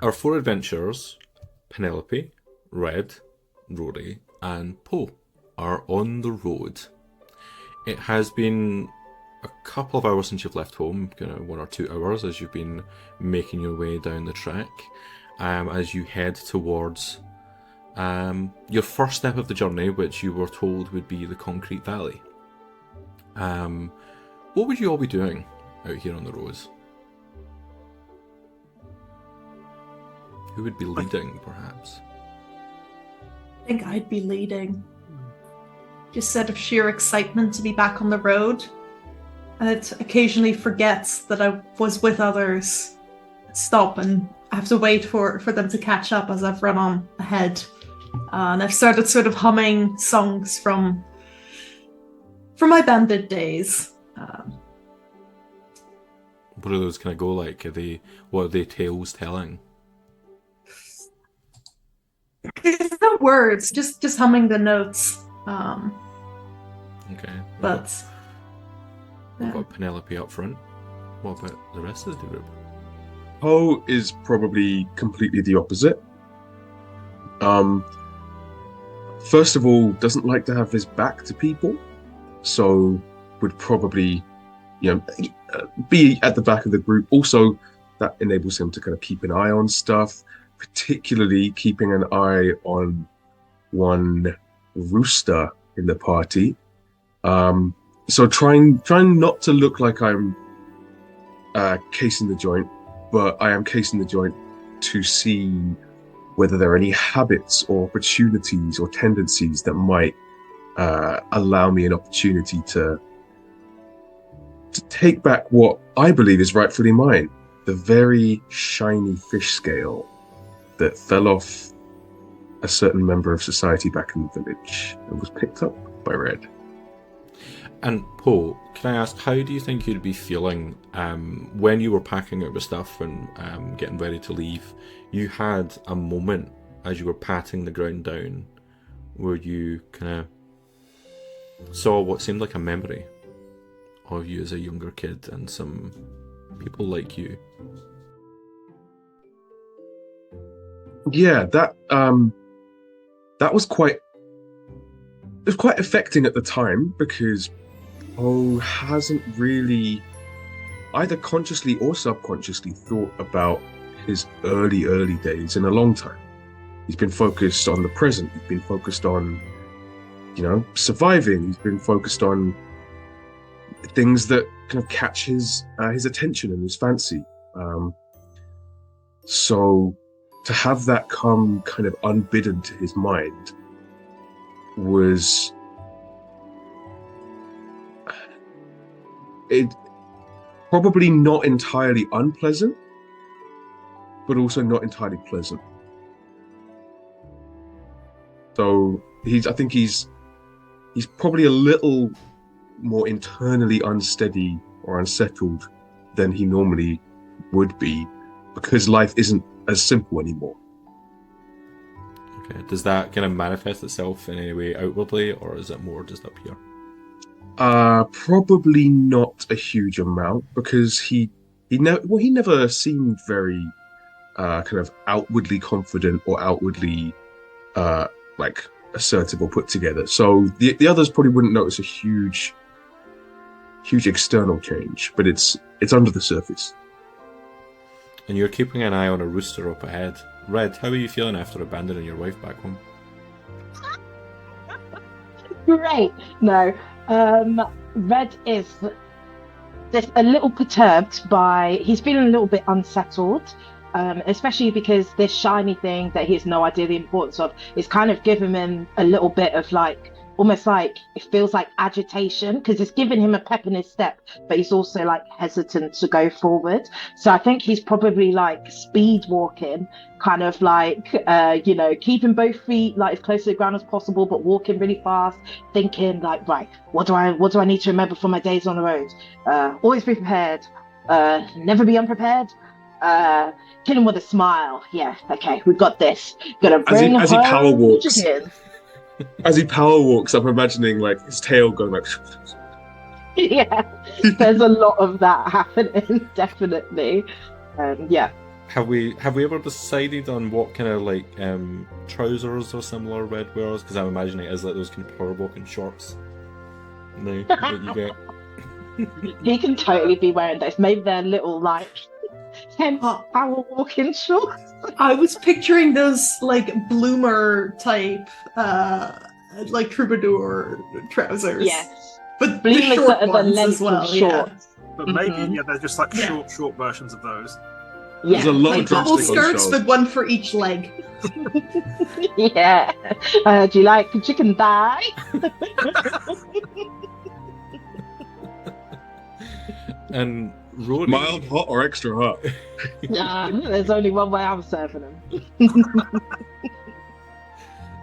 Our four adventurers, Penelope, Red, Rory, and Poe, are on the road. It has been a couple of hours since you've left home, 1 or 2 hours, as you've been making your way down the track, as you head towards your first step of the journey, which you were told would be the Concrete Valley. What would you all be doing out here on the roads? Who would be leading, perhaps? I think I'd be leading. Just out of sheer excitement to be back on the road. And it occasionally forgets that I was with others. Stop and I have to wait for them to catch up as I've run on ahead. And I've started sort of humming songs from my bandit days. What are those kind of go like? What are they tales telling? It's not words, just humming the notes. Okay. But We've got Penelope up front. What about the rest of the group? Poe is probably completely the opposite. First of all, doesn't like to have his back to people, so would probably, be at the back of the group. Also, that enables him to kind of keep an eye on stuff, particularly keeping an eye on one rooster in the party. So trying not to look like I'm casing the joint, but I am casing the joint to see whether there are any habits or opportunities or tendencies that might allow me an opportunity to take back what I believe is rightfully mine, the very shiny fish scale that fell off a certain member of society back in the village and was picked up by Red. And Poe, can I ask, how do you think you'd be feeling when you were packing up your stuff and getting ready to leave? You had a moment as you were patting the ground down where you kind of saw what seemed like a memory of you as a younger kid and some people like you. Yeah, that was quite affecting at the time, because Poe hasn't really either consciously or subconsciously thought about his early days in a long time. He's been focused on the present. He's been focused on, surviving. He's been focused on things that kind of catch his attention and his fancy. So to have that come kind of unbidden to his mind was it probably not entirely unpleasant, but also not entirely pleasant. So I think he's probably a little more internally unsteady or unsettled than he normally would be, because life isn't as simple anymore. Okay. Does that kind of manifest itself in any way outwardly, or is it more just up here? Probably not a huge amount, because he never seemed very kind of outwardly confident or outwardly like assertive or put together. So the others probably wouldn't notice a huge external change, but it's under the surface. And you're keeping an eye on a rooster up ahead. Red, how are you feeling after abandoning your wife back home? Great. No. Red is just a little perturbed by, he's feeling a little bit unsettled, especially because this shiny thing that he has no idea the importance of is kind of giving him a little bit of almost like it feels like agitation, because it's giving him a pep in his step, but he's also hesitant to go forward. So I think he's probably speed walking, kind of keeping both feet as close to the ground as possible, but walking really fast, thinking right, what do I need to remember from my days on the road? Always be prepared, never be unprepared, kill him with a smile. Yeah, okay, we've got this. Gonna bring as he power walks. Chicken. As he power walks, I'm imagining his tail going Yeah, there's a lot of that happening, definitely. Yeah. have we ever decided on what kind of like trousers or similar Red wears? Because I'm imagining it as like those kind of power walking shorts. No, that you get. He can totally be wearing those. Maybe they're little like power walking shorts. I was picturing those like bloomer type, like troubadour trousers. Yes, but the bloomers short that are the ones length as well. of Yeah. shorts. But maybe, Mhm. they're just like Yeah. short versions of those. There's a lot Like of bubble drumstick on skirts, shelves. but one for each leg. Yeah. Do you like chicken thigh? And Rory. Mild, hot, or extra hot? Nah, there's only one way I'm serving them.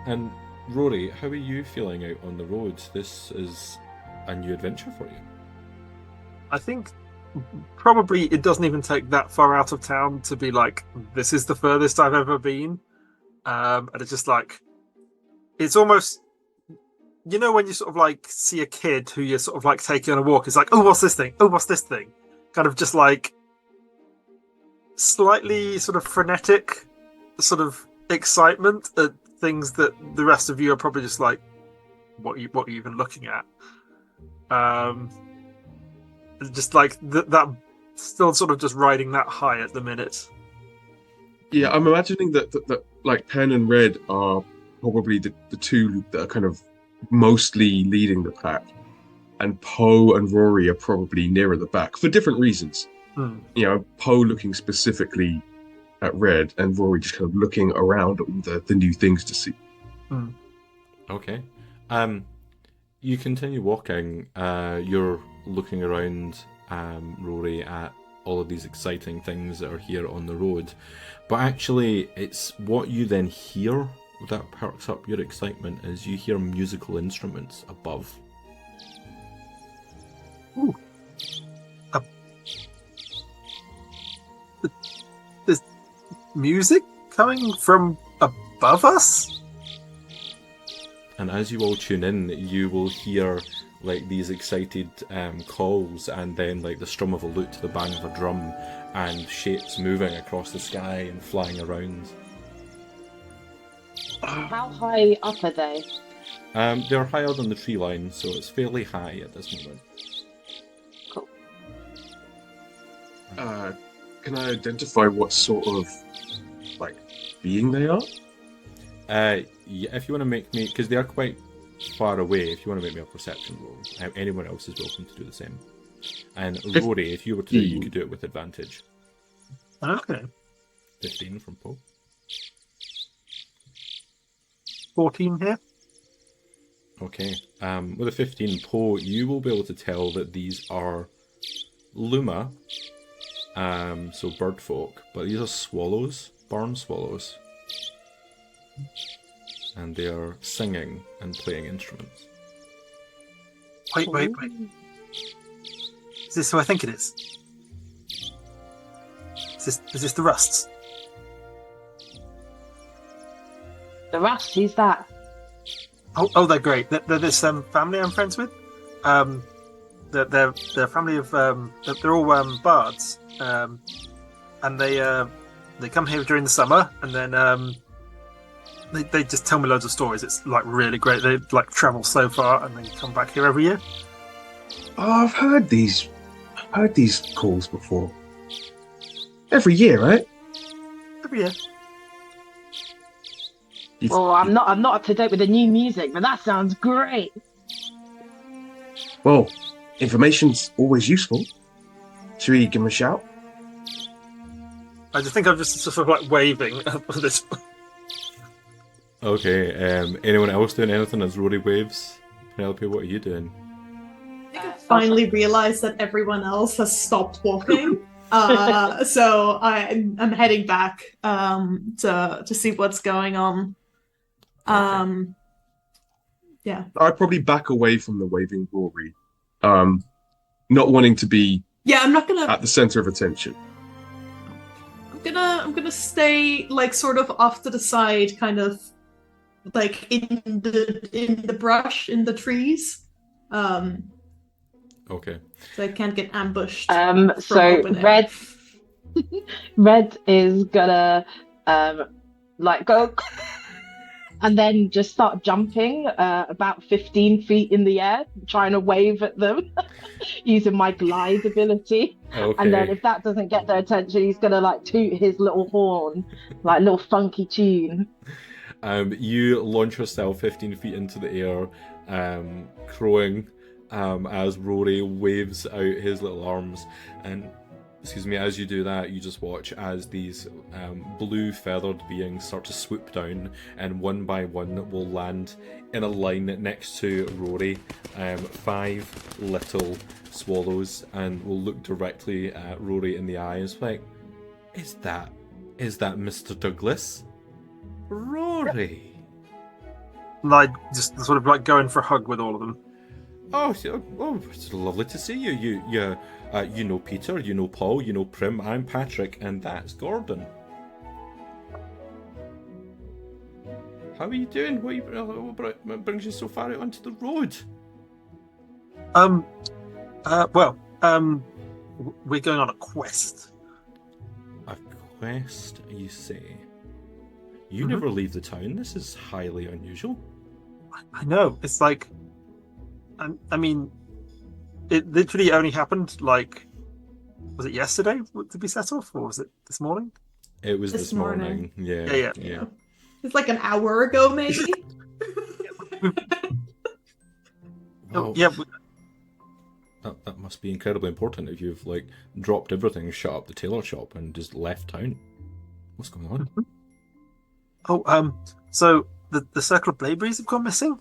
And Rory, how are you feeling out on the road? This is a new adventure for you. I think probably it doesn't even take that far out of town to be like, this is the furthest I've ever been. And it's just like, it's almost, when you sort of like see a kid who you're sort of like taking on a walk, it's like, oh, what's this thing? Oh, what's this thing? Kind of just like slightly sort of frenetic sort of excitement at things that the rest of you are probably just like, what are you even looking at? Just like that still sort of just riding that high at the minute. Yeah, I'm imagining that like Pen and Red are probably the two that are kind of mostly leading the pack, and Poe and Rory are probably nearer the back for different reasons. Poe looking specifically at Red, and Rory just kind of looking around at all the new things to see. Okay. You continue walking. You're looking around, Rory, at all of these exciting things that are here on the road. But actually, it's what you then hear that perks up your excitement as you hear musical instruments above. Ooh. There's music coming from above us? And as you all tune in, you will hear like these excited calls, and then like the strum of a lute to the bang of a drum, and shapes moving across the sky and flying around. How high up are they? They're higher than the tree line, so it's fairly high at this moment. Cool. Can I identify what sort of like being they are? Yeah, if you want to make me, because they are quite far away, if you want to make me a perception roll, anyone else is welcome to do the same. And Rory, if you were to do it, you could do it with advantage. Okay. 15 from Poe. 14 here. Okay. With a 15, Poe, you will be able to tell that these are Luma, so bird folk, but these are swallows, barn swallows. And they are singing and playing instruments. Wait. Is this who I think it is? Is this the Rusts? The Rust, who's that? Oh, they're great. They're this family I'm friends with. They're a family of they're all bards, and they come here during the summer, and then they just tell me loads of stories. It's like really great. They like travel so far and then come back here every year. Oh, I've heard these calls before. Every year, right? Every year. Well, I'm not up to date with the new music, but that sounds great. Well, information's always useful. Should we give them a shout? I just think I'm just sort of like waving at this. Okay, anyone else doing anything as Rory waves? Penelope, what are you doing? I think I finally realized that everyone else has stopped walking. So I'm heading back to see what's going on. Yeah. I'd probably back away from the waving Rory, not wanting to be I'm not gonna. at the center of attention. I'm gonna stay like sort of off to the side, kind of like in the brush, in the trees. Okay. So I can't get ambushed. So over there. Red is gonna go and then just start jumping about 15 feet in the air, trying to wave at them using my glide ability. And then Okay. if that doesn't get their attention, he's gonna like toot his little horn, like little funky tune. You launch yourself 15 feet into the air, crowing as Rory waves out his little arms. And, excuse me, as you do that, you just watch as these blue feathered beings start to swoop down, and one by one will land in a line next to Rory. 5 little swallows, and will look directly at Rory in the eyes, like, is that Mr. Douglas? Rory. Like just sort of like going for a hug with all of them. Oh, it's lovely to see you. You know Peter, you know Paul, you know Prim. I'm Patrick, and that's Gordon. How are you doing? What brings you so far out onto the road? We're going on a quest. A quest, you say? You never leave the town. This is highly unusual. I know. It's like, I mean, it literally only happened like, was it yesterday? Did we set off, or was it this morning? It was this morning. Yeah. It's like an hour ago, maybe. Wow. Yeah. That must be incredibly important if you've like dropped everything, shut up the tailor shop, and just left town. What's going on? So the circle of Blaeberries have gone missing?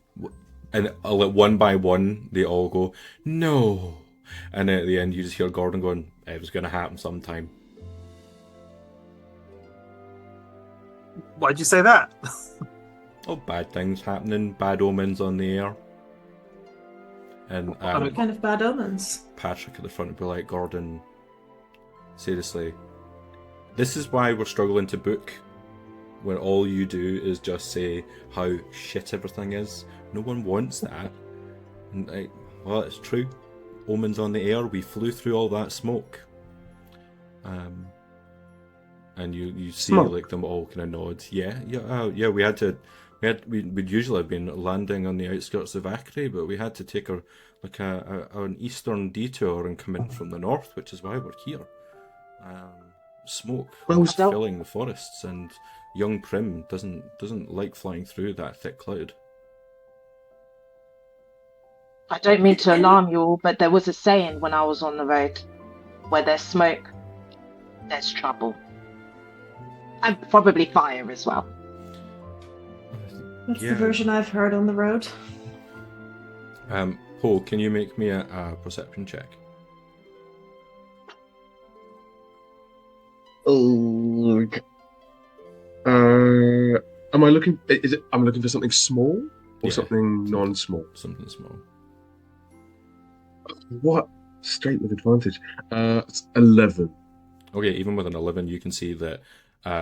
And one by one, they all go, no. And at the end, you just hear Gordon going, it was going to happen sometime. Why'd you say that? Oh, bad things happening, bad omens on the air. And What kind of bad omens? Patrick at the front would be like, Gordon, seriously, this is why we're struggling to book. When all you do is just say how shit everything is. No one wants that. And well, it's true. Omens on the air, we flew through all that smoke. And you see Smoke. like them all kind of nod. Yeah, we'd usually have been landing on the outskirts of Achray, but we had to take an eastern detour and come in from the north, which is why we're here. Smoke was filling the forests, and young Prim doesn't like flying through that thick cloud. I don't mean to alarm you all, but there was a saying when I was on the road, where there's smoke, there's trouble. And probably fire as well. That's the version I've heard on the road. Paul, can you make me a perception check? Oh. Am I looking? I'm looking for something small or something non-small? Something small. What? Straight with advantage. It's 11. Okay, even with an 11, you can see that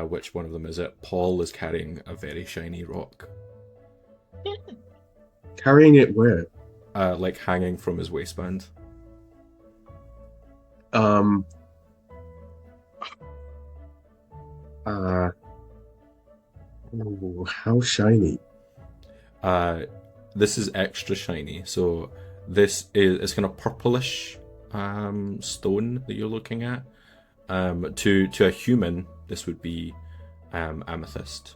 which one of them is it. Paul is carrying a very shiny rock. Carrying it where? Like hanging from his waistband. Oh, how shiny. This is extra shiny. So this is it's kind of purplish stone that you're looking at. To a human, this would be amethyst.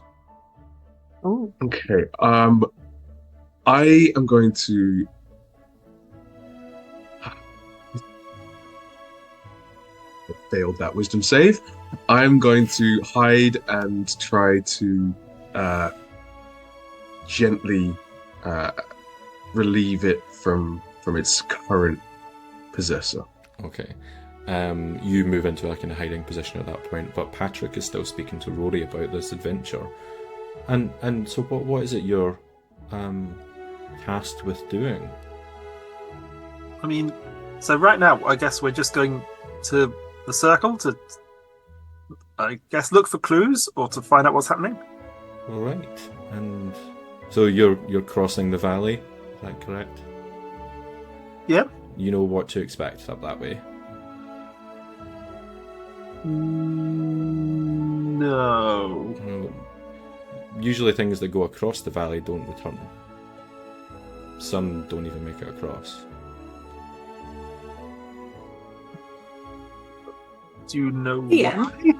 Oh, Okay. I am going to. I failed that wisdom save. I'm going to hide and try to gently relieve it from its current possessor. Okay. You move into a kind of hiding position at that point, but Patrick is still speaking to Rory about this adventure. And so what is it you're tasked with doing? I mean, so right now, I guess we're just going to the circle to, I guess, look for clues or to find out what's happening. All right. And so you're crossing the valley, is that correct? Yeah. You know what to expect up that way. No. Well, usually things that go across the valley don't return. Some don't even make it across. Do you know Yeah. why?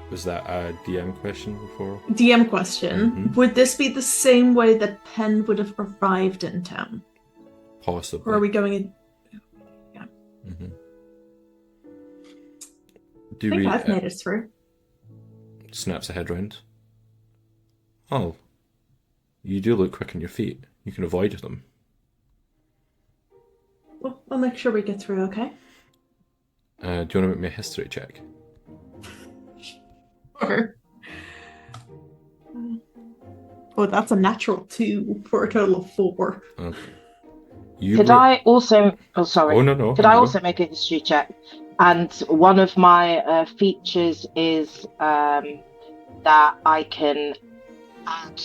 Was that a DM question before? DM question. Mhm. Would this be the same way that Penn would have arrived in town? Possibly. Or are we going in? Mhm. I Do think we? I've made it through. Snaps a head round. Oh, you do look quick on your feet. You can avoid them. Well, I'll make sure we get through, okay? Do you want to make me a history check? Sure. Oh, that's a natural 2 for a total of 4. Okay. You Could were- I also? Oh, sorry. Oh no. Could I also make a history check? And one of my features is that I can add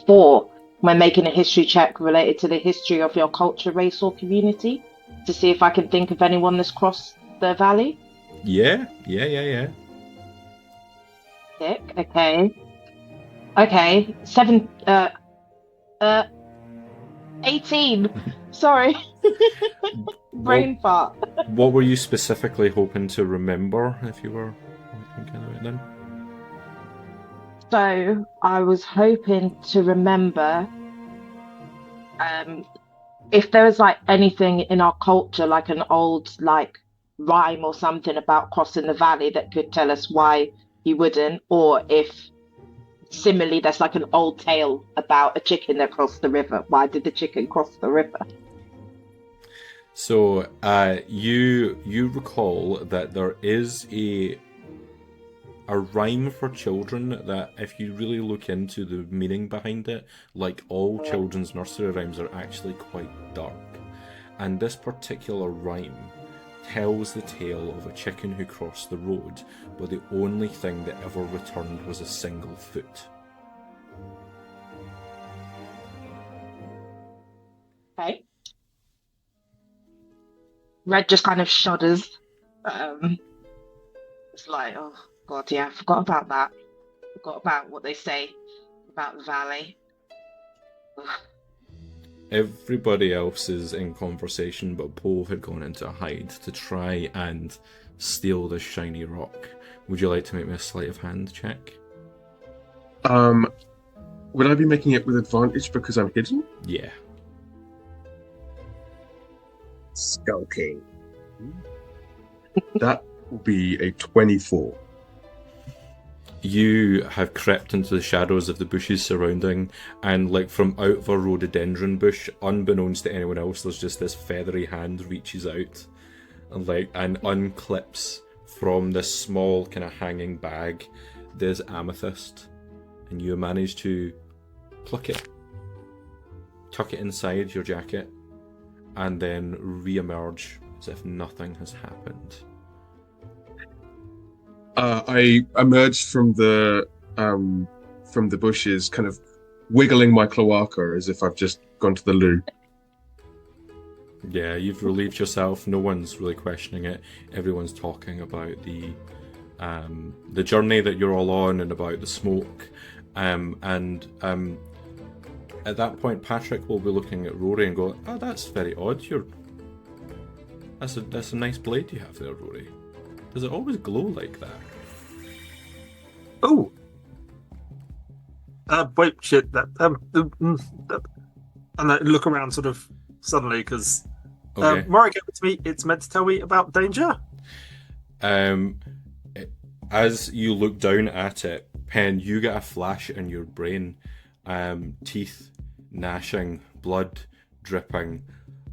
4 when making a history check related to the history of your culture, race, or community to see if I can think of anyone that's crossed the valley. Yeah. Sick. Okay. 18. Sorry. Brain fart. What were you specifically hoping to remember if you were thinking about it then? So I was hoping to remember if there was like anything in our culture, like an old like rhyme or something about crossing the valley that could tell us why you wouldn't, or if similarly there's like an old tale about a chicken that crossed the river. Why did the chicken cross the river? So you recall that there is a rhyme for children that if you really look into the meaning behind it, like all children's nursery rhymes are actually quite dark. And this particular rhyme tells the tale of a chicken who crossed the road, but the only thing that ever returned was a single foot. Okay. Red just kind of shudders. It's like, oh god, yeah, I forgot about that. Forgot about what they say about the valley. Ugh. Everybody else is in conversation, but Poe had gone into a hide to try and steal this shiny rock. Would you like to make me a sleight of hand check? Would I be making it with advantage because I'm hidden? Yeah. Skulking. That will be a 24. You have crept into the shadows of the bushes surrounding, and like from out of a rhododendron bush, unbeknownst to anyone else, there's just this feathery hand reaches out and unclips from this small kind of hanging bag this amethyst, and you manage to pluck it, tuck it inside your jacket, and then re-emerge as if nothing has happened. I emerged from the bushes, kind of wiggling my cloaca as if I've just gone to the loo. Yeah, you've relieved yourself. No one's really questioning it. Everyone's talking about the journey that you're all on and about the smoke. At that point, Patrick will be looking at Rory and go, "Oh, that's very odd. That's a nice blade you have there, Rory. Does it always glow like that?" Oh. Wait, shit. And I look around sort of suddenly because Okay. Rory gave it to me. It's meant to tell me about danger. As you look down at it, Pen, you get a flash in your brain. Teeth gnashing, blood dripping,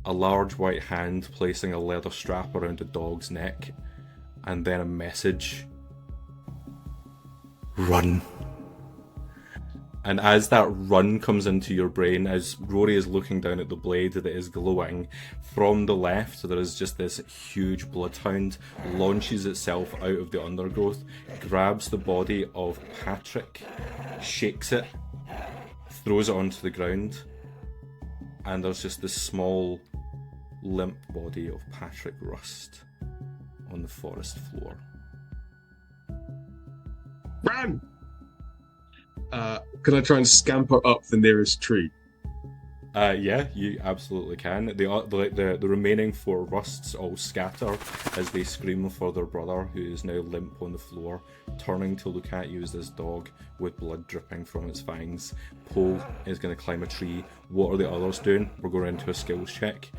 a large white hand placing a leather strap around a dog's neck, and then a message. Run. And as that run comes into your brain, as Rory is looking down at the blade that is glowing, from the left there is just this huge bloodhound, launches itself out of the undergrowth, grabs the body of Patrick, shakes it, throws it onto the ground, and there's just this small, limp body of Patrick Rust on the forest floor. Ran! Can I try and scamper up the nearest tree? Yeah, you absolutely can. The remaining 4 rusts all scatter as they scream for their brother, who is now limp on the floor, turning to look at you as this dog with blood dripping from its fangs. Poe is going to climb a tree. What are the others doing? We're going into a skills check.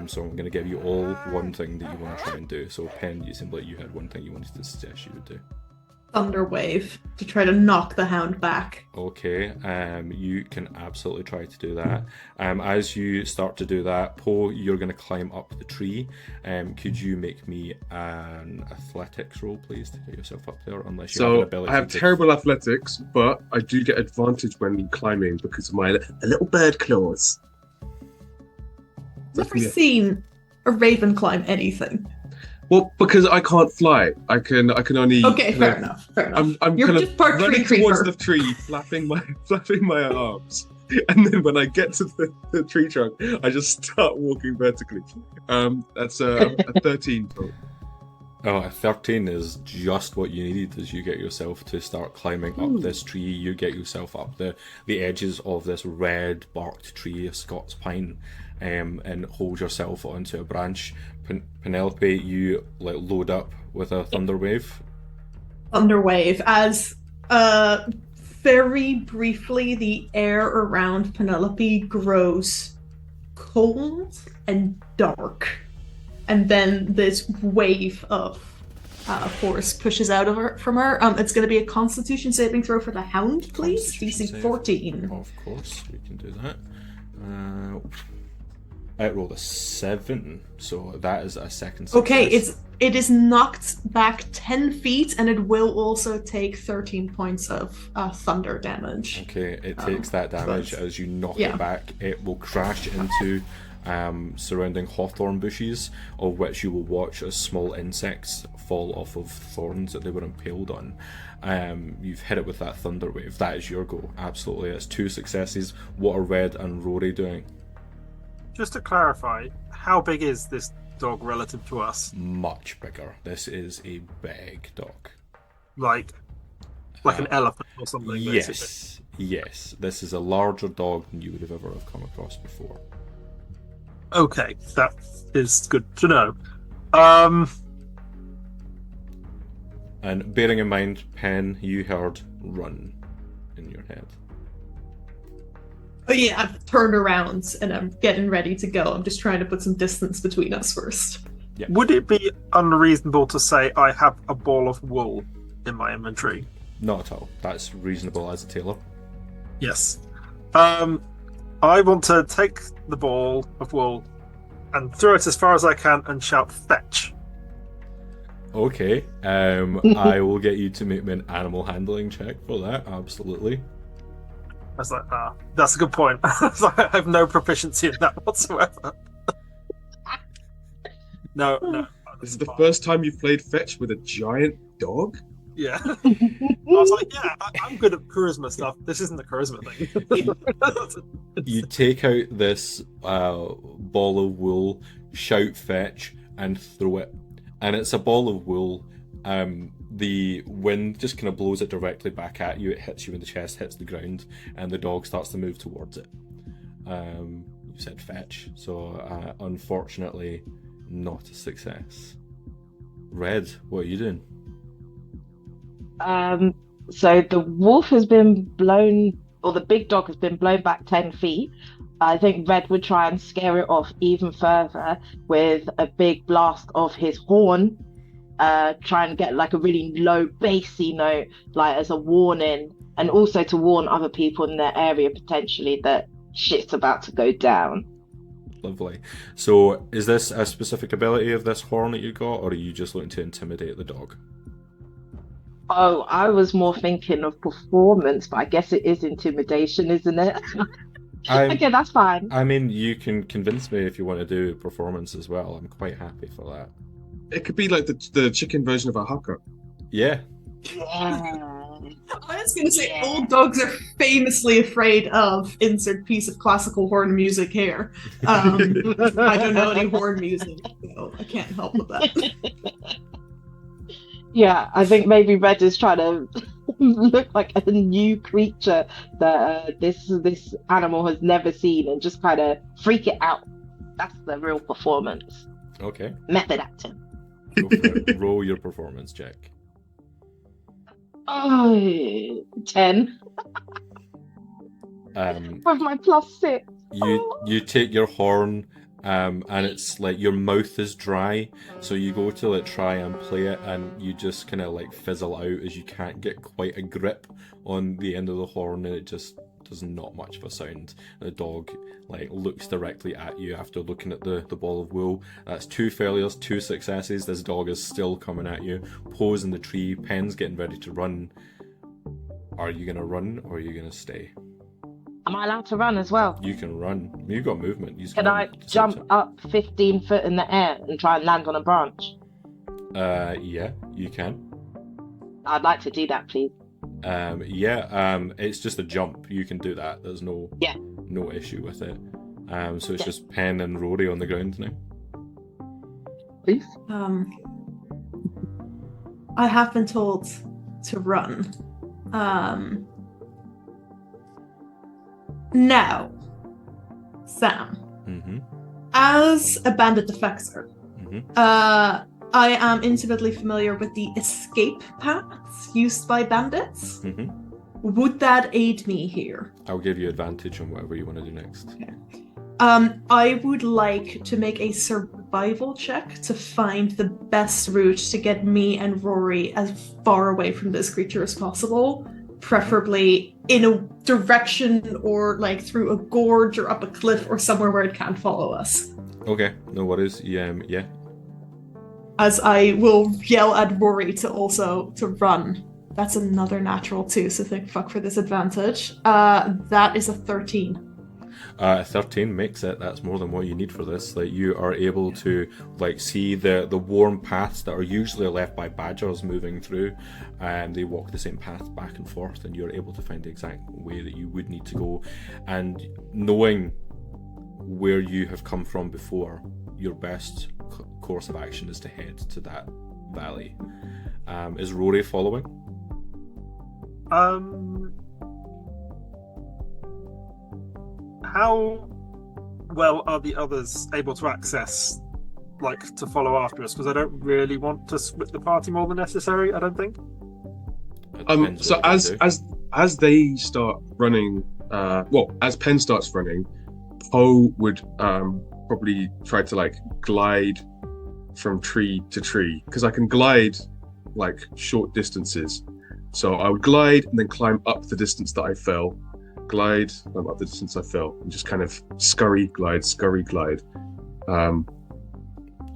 So I'm going to give you all one thing that you want to try and do. So Pen, you seemed like you had one thing you wanted to suggest you would do. Thunder Wave to try to knock the hound back. Okay, you can absolutely try to do that. As you start to do that, Poe, you're going to climb up the tree. Could you make me an athletics roll, please, to get yourself up there? Unless you have an ability. I have terrible athletics, but I do get advantage when climbing because of my little bird claws. Never seen a raven climb anything. Well, because I can't fly, I can only. Okay, fair enough. I'm You're kind just of part running tree towards creeper. the tree, flapping my arms, and then when I get to the tree trunk, I just start walking vertically. That's a 13. Oh, a 13 is just what you needed as you get yourself to start climbing up this tree. You get yourself up the edges of this red barked tree, a Scots pine, and hold yourself onto a branch. Penelope, you load up with a thunder wave. Thunder Wave as very briefly the air around Penelope grows cold and dark, and then this wave of force pushes out of her from her. It's going to be a Constitution saving throw for the hound, please. DC 14. Of course, we can do that. I rolled a 7, so that is a second success. Okay, it is knocked back 10 feet, and it will also take 13 points of thunder damage. Okay, it takes that damage as you knock it back. It will crash into surrounding hawthorn bushes, of which you will watch as small insects fall off of thorns that they were impaled on. You've hit it with that thunder wave. That is your go. Absolutely, it's 2 successes. What are Red and Rory doing? Just to clarify, how big is this dog relative to us? Much bigger. This is a big dog. Like an elephant or something, basically. Yes. This is a larger dog than you would have ever have come across before. Okay, that is good to know. And bearing in mind, Pen, you heard run in your head. Oh yeah, I've turned around and I'm getting ready to go. I'm just trying to put some distance between us first. Yeah. Would it be unreasonable to say I have a ball of wool in my inventory? Not at all. That's reasonable as a tailor. Yes. I want to take the ball of wool and throw it as far as I can and shout fetch. Okay. I will get you to make me an animal handling check for that. Absolutely. I was like, that's a good point. I was like, I have no proficiency in that whatsoever. No. This is the first time you've played fetch with a giant dog? Yeah. I was like, yeah, I'm good at charisma stuff. This isn't the charisma thing. You take out this ball of wool, shout fetch, and throw it. And it's a ball of wool. The wind just kind of blows it directly back at you. It hits you in the chest, hits the ground, and the dog starts to move towards it. You said fetch, so unfortunately, not a success. Red, what are you doing? So the wolf has been blown, or the big dog has been blown back 10 feet. I think Red would try and scare it off even further with a big blast of his horn. Try and get like a really low bassy note, like as a warning, and also to warn other people in their area potentially that shit's about to go down. Lovely. So is this a specific ability of this horn that you got, or are you just looking to intimidate the dog? Oh, I was more thinking of performance, but I guess it is intimidation, isn't it? Okay, that's fine. I mean, you can convince me if you want to do performance as well. I'm quite happy for that. It could be like the chicken version of a haka. Yeah. Yeah. I was going to say, Yeah. old dogs are famously afraid of insert piece of classical horn music here. I don't know any horn music, so I can't help with that. Yeah, I think maybe Red is trying to look like a new creature that this animal has never seen and just kind of freak it out. That's the real performance. Okay. Method acting. Go for it. Roll your performance check. Oh, 10 with my +6. You take your horn, and it's like your mouth is dry, so you go to like try and play it, and you just kind of like fizzle out as you can't get quite a grip on the end of the horn, and it just does not much of a sound. The dog like looks directly at you after looking at the ball of wool. That's 2 failures, 2 successes. This dog is still coming at you. Pose in the tree. Pen's getting ready to run. Are you gonna run or are you gonna stay? Am I allowed to run as well? You can run. You've got movement. You Can I jump up 15 foot in the air and try and land on a branch? Yeah, you can. I'd like to do that, please. It's just a jump. You can do that. There's no issue with it. So it's just Pen and Rory on the ground now. Please. I have been told to run. Now, Sam, as a bandit defector, I am intimately familiar with the escape paths used by bandits. Would that aid me here? I'll give you advantage on whatever you want to do next. Okay. I would like to make a survival check to find the best route to get me and Rory as far away from this creature as possible, preferably in a direction or like through a gorge or up a cliff or somewhere where it can't follow us. Okay, no worries. Yeah. As I will yell at Rory to run. That's another natural too, so thank fuck for this advantage. That is a 13. 13 makes it. That's more than what you need for this. Like, you are able to like see the warm paths that are usually left by badgers moving through, and they walk the same path back and forth, and you're able to find the exact way that you would need to go. And knowing where you have come from before, your best course of action is to head to that valley. Is Rory following? How well are the others able to access, like, to follow after us? Because I don't really want to split the party more than necessary, I don't think. So as they start running, as Pen starts running, Poe would probably try to like glide from tree to tree, because I can glide like short distances. So I would glide and then climb up the distance that I fell, glide, climb up the distance I fell, and just kind of scurry, glide.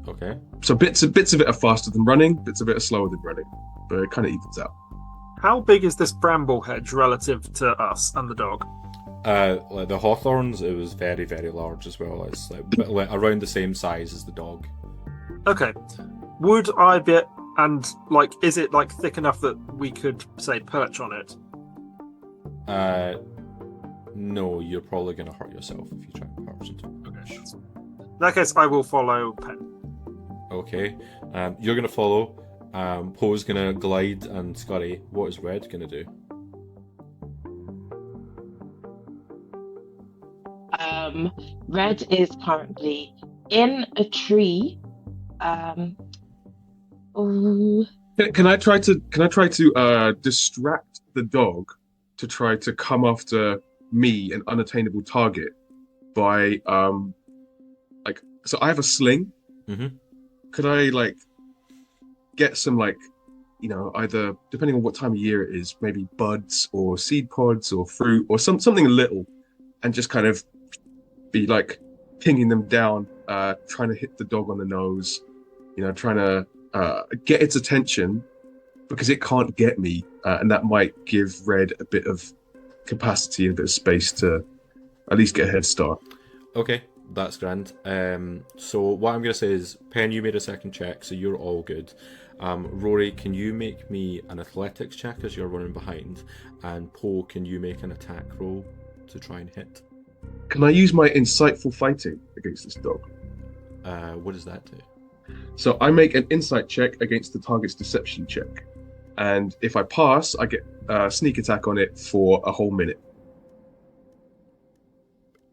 Okay. So bits of it are faster than running, bits of it are slower than running, but it kind of evens out. How big is this bramble hedge relative to us and the dog? Like the hawthorns, it was very, very large as well. It's like around the same size as the dog. Okay. Would I be, and like, is it like thick enough that we could say perch on it? No, you're probably going to hurt yourself if you try and perch into it. Okay. In that case, I will follow Pen. Okay. You're going to follow. Poe's going to glide and scurry. What is Red going to do? Red is currently in a tree. Can I try to distract the dog to try to come after me, an unattainable target, by so I have a sling. Could I like get some like, either depending on what time of year it is, maybe buds or seed pods or fruit or something little, and just kind of be like pinging them down, trying to hit the dog on the nose, trying to get its attention, because it can't get me, and that might give Red a bit of capacity and a bit of space to at least get a head start. Okay, That's grand. So what I'm going to say is, Pen, you made a second check, so you're all good. Rory, can you make me an athletics check as you're running behind? And Poe, can you make an attack roll to try and hit? Can I use my insightful fighting against this dog? What does that do? So I make an insight check against the target's deception check. And if I pass, I get a sneak attack on it for a whole minute.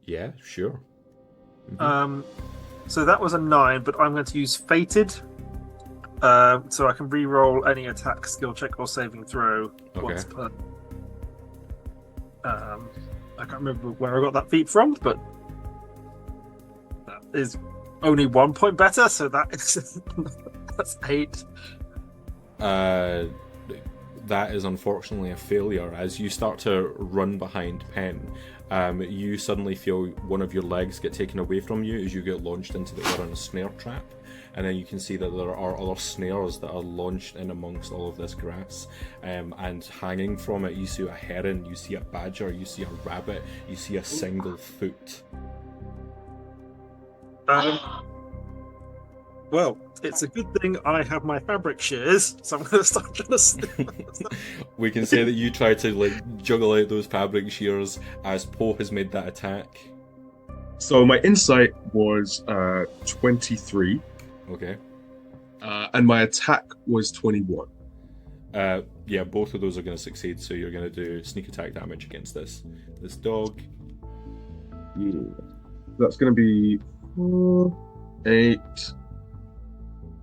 Yeah, sure. So that was a 9, but I'm going to use Fated. So I can re-roll any attack, skill check, or saving throw once per. I can't remember where I got that feat from, but that is only 1 point better, so that is that's 8. That is unfortunately a failure. As you start to run behind Pen, you suddenly feel one of your legs get taken away from you as you get launched into the air on a snare trap. And then you can see that there are other snares that are launched in amongst all of this grass. And hanging from it, you see a heron, you see a badger, you see a rabbit, you see a single foot. Well, it's a good thing I have my fabric shears, so I'm going to start trying to... We can say that you try to juggle out those fabric shears as Poe has made that attack. So my insight was 23. Okay. And my attack was 21. Yeah, both of those are going to succeed, so you're going to do sneak attack damage against this dog. Yeah. That's going to be 8...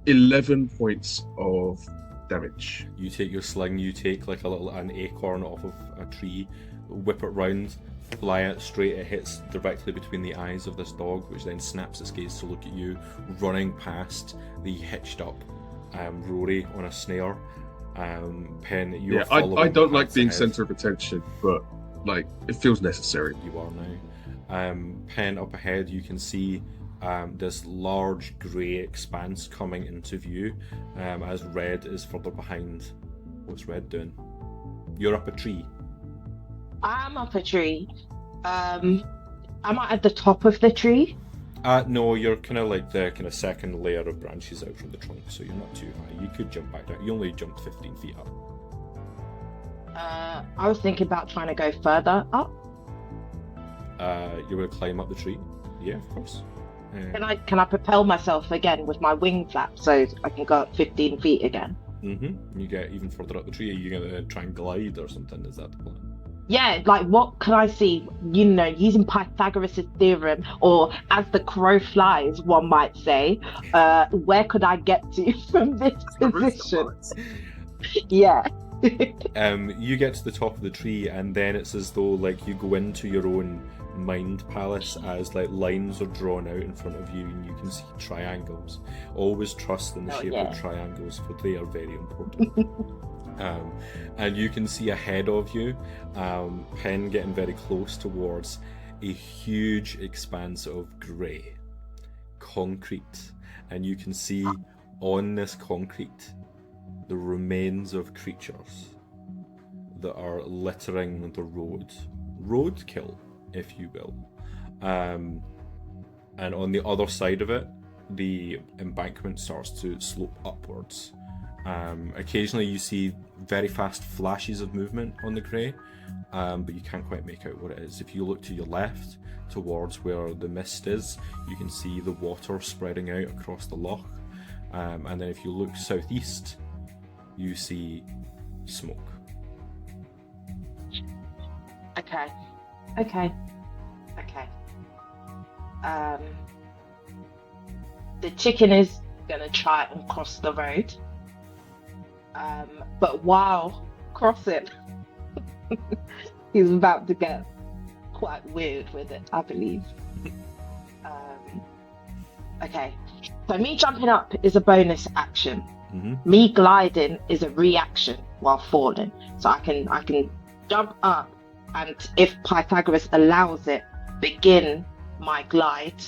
11 points of damage. You take your sling, you take an acorn off of a tree, whip it round, fly it straight, it hits directly between the eyes of this dog, which then snaps its gaze to look at you, running past the hitched up Rory on a snare. Pen, you're following. I don't like being ahead. center of attention, but it feels necessary. You are now. Pen, up ahead, you can see this large grey expanse coming into view as Red is further behind. What's Red doing? You're up a tree. I'm up a tree. Am I at the top of the tree? No, you're kind of like the second layer of branches out from the trunk, so you're not too high. You could jump back down. You only jumped 15 feet up. I was thinking about trying to go further up. You're going to climb up the tree? Yeah, of course. Can I propel myself again with my wing flap so I can go up 15 feet again? Mm-hmm. You get even further up the tree. Are you going to try and glide or something? Is that the plan? Yeah, what can I see? Using Pythagoras' theorem, or as the crow flies, one might say, where could I get to from this position? Yeah. You get to the top of the tree, and then it's as though you go into your own mind palace as lines are drawn out in front of you, and you can see triangles. Always trust in the shape of triangles, for they are very important. And you can see ahead of you, Pen getting very close towards a huge expanse of grey concrete, and you can see on this concrete the remains of creatures that are littering the roadkill, if you will. And on the other side of it, the embankment starts to slope upwards. Occasionally you see very fast flashes of movement on the grey, but you can't quite make out what it is. If you look to your left, towards where the mist is, you can see the water spreading out across the loch. And then if you look southeast, you see smoke. Okay. The chicken is gonna try and cross the road. But while crossing, he's about to get quite weird with it, I believe. Okay. So me jumping up is a bonus action. Mm-hmm. Me gliding is a reaction while falling. So I can jump up, and if Pythagoras allows it, begin my glide,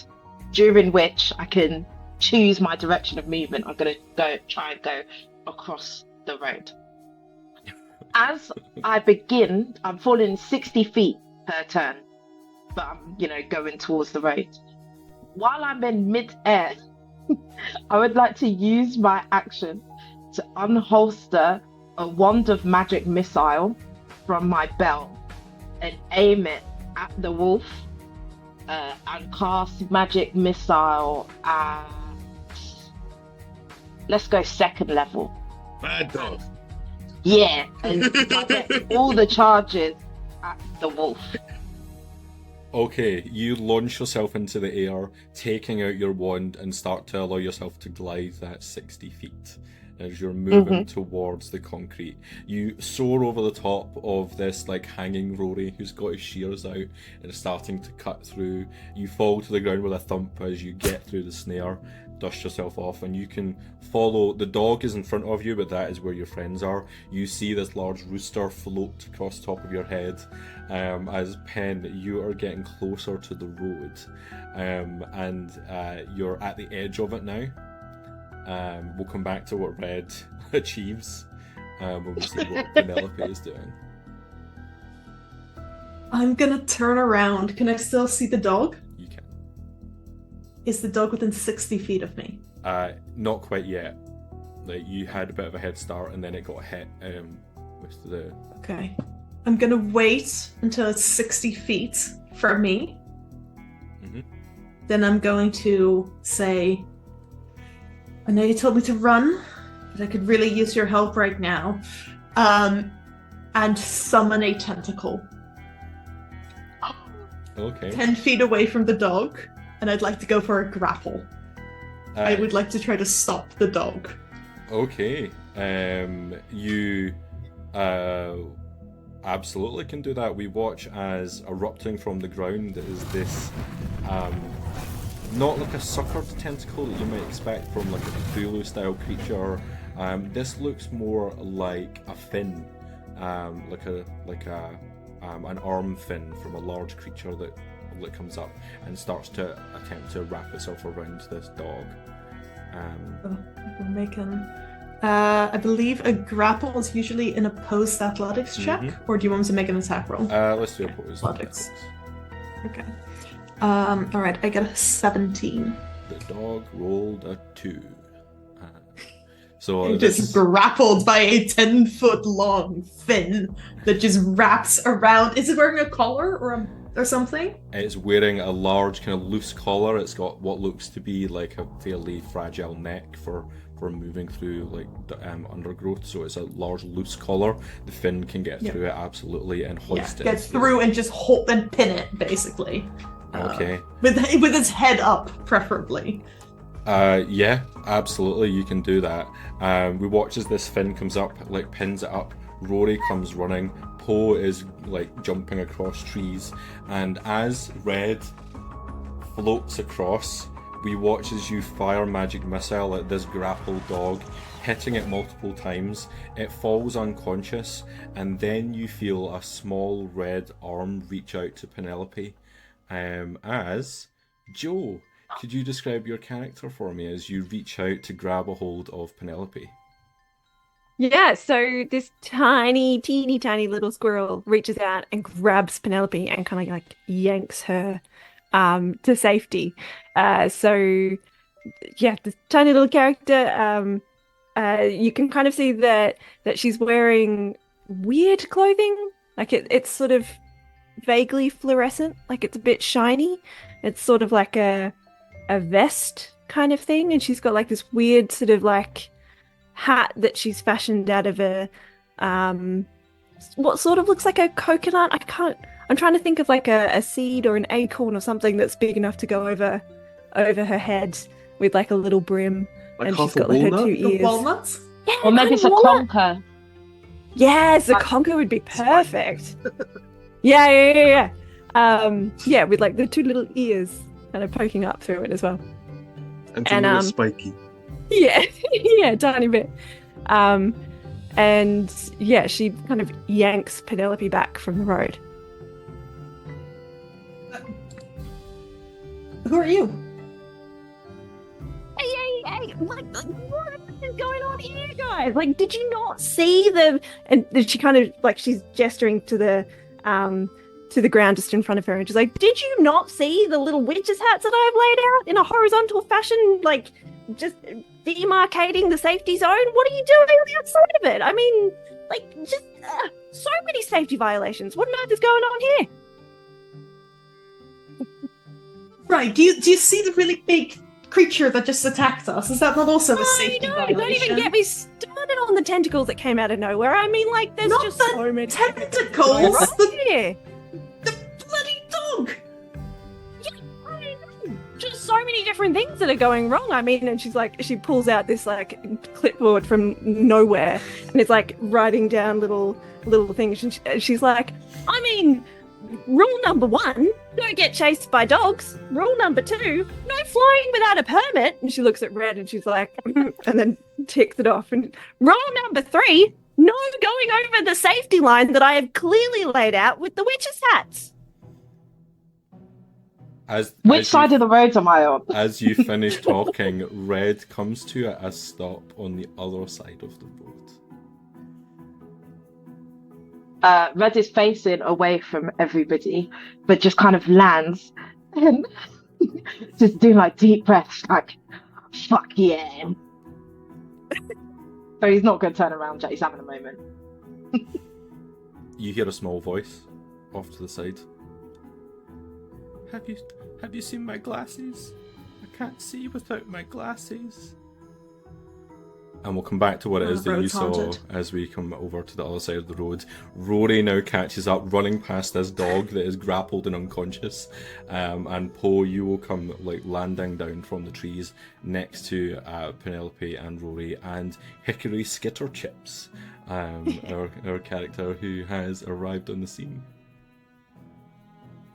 during which I can choose my direction of movement. I'm going to try and go across the road. As I begin, I'm falling 60 feet per turn, but I'm, going towards the road. while I'm in mid-air, I would like to use my action to unholster a wand of magic missile from my belt and aim it at the wolf and cast magic missile at, let's go 2nd level. Bad dog. Yeah, and target all the charges at the wolf. Okay, you launch yourself into the air, taking out your wand, and start to allow yourself to glide that 60 feet as you're moving towards the concrete. You soar over the top of this like hanging Rory who's got his shears out and is starting to cut through. You fall to the ground with a thump as you get through the snare, dust yourself off, and you can follow. The dog is in front of you, but that is where your friends are. You see this large rooster float across the top of your head. As Pen, you are getting closer to the road, and you're at the edge of it now. We'll come back to what Red achieves when we see what Penelope is doing. I'm gonna turn around. Can I still see the dog? You can. Is the dog within 60 feet of me? Not quite yet. Like, you had a bit of a head start, and then it got hit with the... Okay. I'm gonna wait until it's 60 feet from me. Then I'm going to say, I know you told me to run, but I could really use your help right now. And summon a tentacle. Okay. 10 feet away from the dog, and I'd like to go for a grapple. I would like to try to stop the dog. Okay. You absolutely can do that. We watch as erupting from the ground is this not like a suckered tentacle that you might expect from like a Cthulhu style creature. This looks more like a fin, like an arm fin from a large creature that comes up and starts to attempt to wrap itself around this dog. We're making. I believe a grapple is usually an opposed athletics check, or do you want me to make an attack roll? Let's do opposed athletics. Okay. Alright, I get a 17. The dog rolled a 2. So it is grappled by a 10-foot long fin that just wraps around. Is it wearing a collar or something? It's wearing a large kind of loose collar. It's got what looks to be like a fairly fragile neck for moving through like undergrowth. So it's a large loose collar. The fin can get through it absolutely and hoist it. Get through and just hold and pin it basically. Okay. With its head up, preferably. Yeah, absolutely. You can do that. We watch as this fin comes up, like pins it up. Rory comes running. Poe is like jumping across trees, and as Red floats across, we watch as you fire magic missile at this grappled dog, hitting it multiple times. It falls unconscious, and then you feel a small red arm reach out to Penelope. As Joe, could you describe your character for me as you reach out to grab a hold of Penelope? Yeah, so this teeny tiny little squirrel reaches out and grabs Penelope and kind of like yanks her to safety. So yeah, this tiny little character, you can kind of see that she's wearing weird clothing. Like it's sort of vaguely fluorescent, like it's a bit shiny. It's sort of like a vest kind of thing, and she's got like this weird sort of like hat that she's fashioned out of a what sort of looks like a coconut. I'm trying to think of like a seed or an acorn or something that's big enough to go over her head with like a little brim. Like and half she's got a like her walnut? 2 ears. Walnuts? Yeah, Or maybe it's a walnut. conker. Yes, a conker would be perfect. Yeah. Yeah, with like the 2 little ears kind of poking up through it as well. And a little spiky. Yeah, yeah, tiny bit. And yeah, she kind of yanks Penelope back from the road. Who are you? Hey, like, what is going on here, guys? Like, did you not see the... And she kind of, like, she's gesturing to to the ground just in front of her, and she's like, "Did you not see the little witches' hats that I've laid out in a horizontal fashion, like just demarcating the safety zone? What are you doing on the outside of it? I mean, like, just so many safety violations. What on earth is going on here?" Right, do you see the really big creature that just attacked us? Is that not also a safety violation? Don't even get me started on the tentacles that came out of nowhere. I mean, like, there's Not just the so many tentacles! here. The bloody dog! Just so many different things that are going wrong. I mean, and she's like, she pulls out this like clipboard from nowhere, and it's like writing down little things. And she's like, I mean, rule number 1, don't get chased by dogs. Rule number 2, no flying without a permit. And she looks at Red and she's like, and then ticks it off. And rule number 3, no going over the safety line that I have clearly laid out with the witches' hats. Which side of the road am I on? As you finish talking, Red comes to a stop on the other side of the road. Red is facing away from everybody, but just kind of lands and just doing like deep breaths, like, fuck yeah. So he's not going to turn around, he's having a moment. You hear a small voice off to the side. Have you seen my glasses? I can't see without my glasses. And we'll come back to what it is that you saw haunted. as we come over to the other side of the road. Rory now catches up, running past this dog that is grappled and unconscious. And Poe, you will come like landing down from the trees next to Penelope and Rory and Hickory Skitterchips, our character who has arrived on the scene.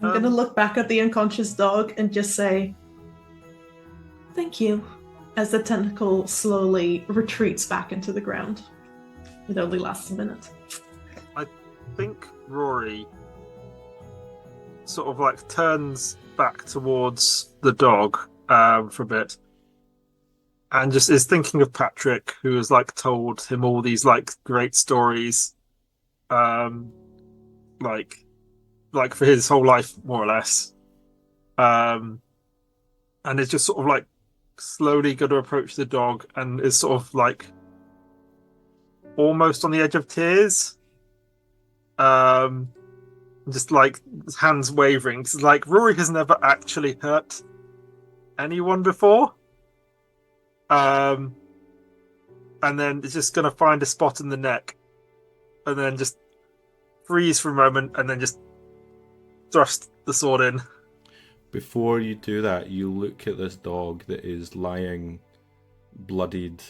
I'm gonna look back at the unconscious dog and just say, thank you, as the tentacle slowly retreats back into the ground. It only lasts a minute. I think Rory sort of like turns back towards the dog for a bit and just is thinking of Patrick, who has like told him all these like great stories, like for his whole life, more or less. And is just sort of like slowly going to approach the dog and is sort of like almost on the edge of tears. Just like his hands wavering. It's like Rory has never actually hurt anyone before. And then it's just going to find a spot in the neck and then just freeze for a moment and then just thrust the sword in. Before you do that, you look at this dog that is lying bloodied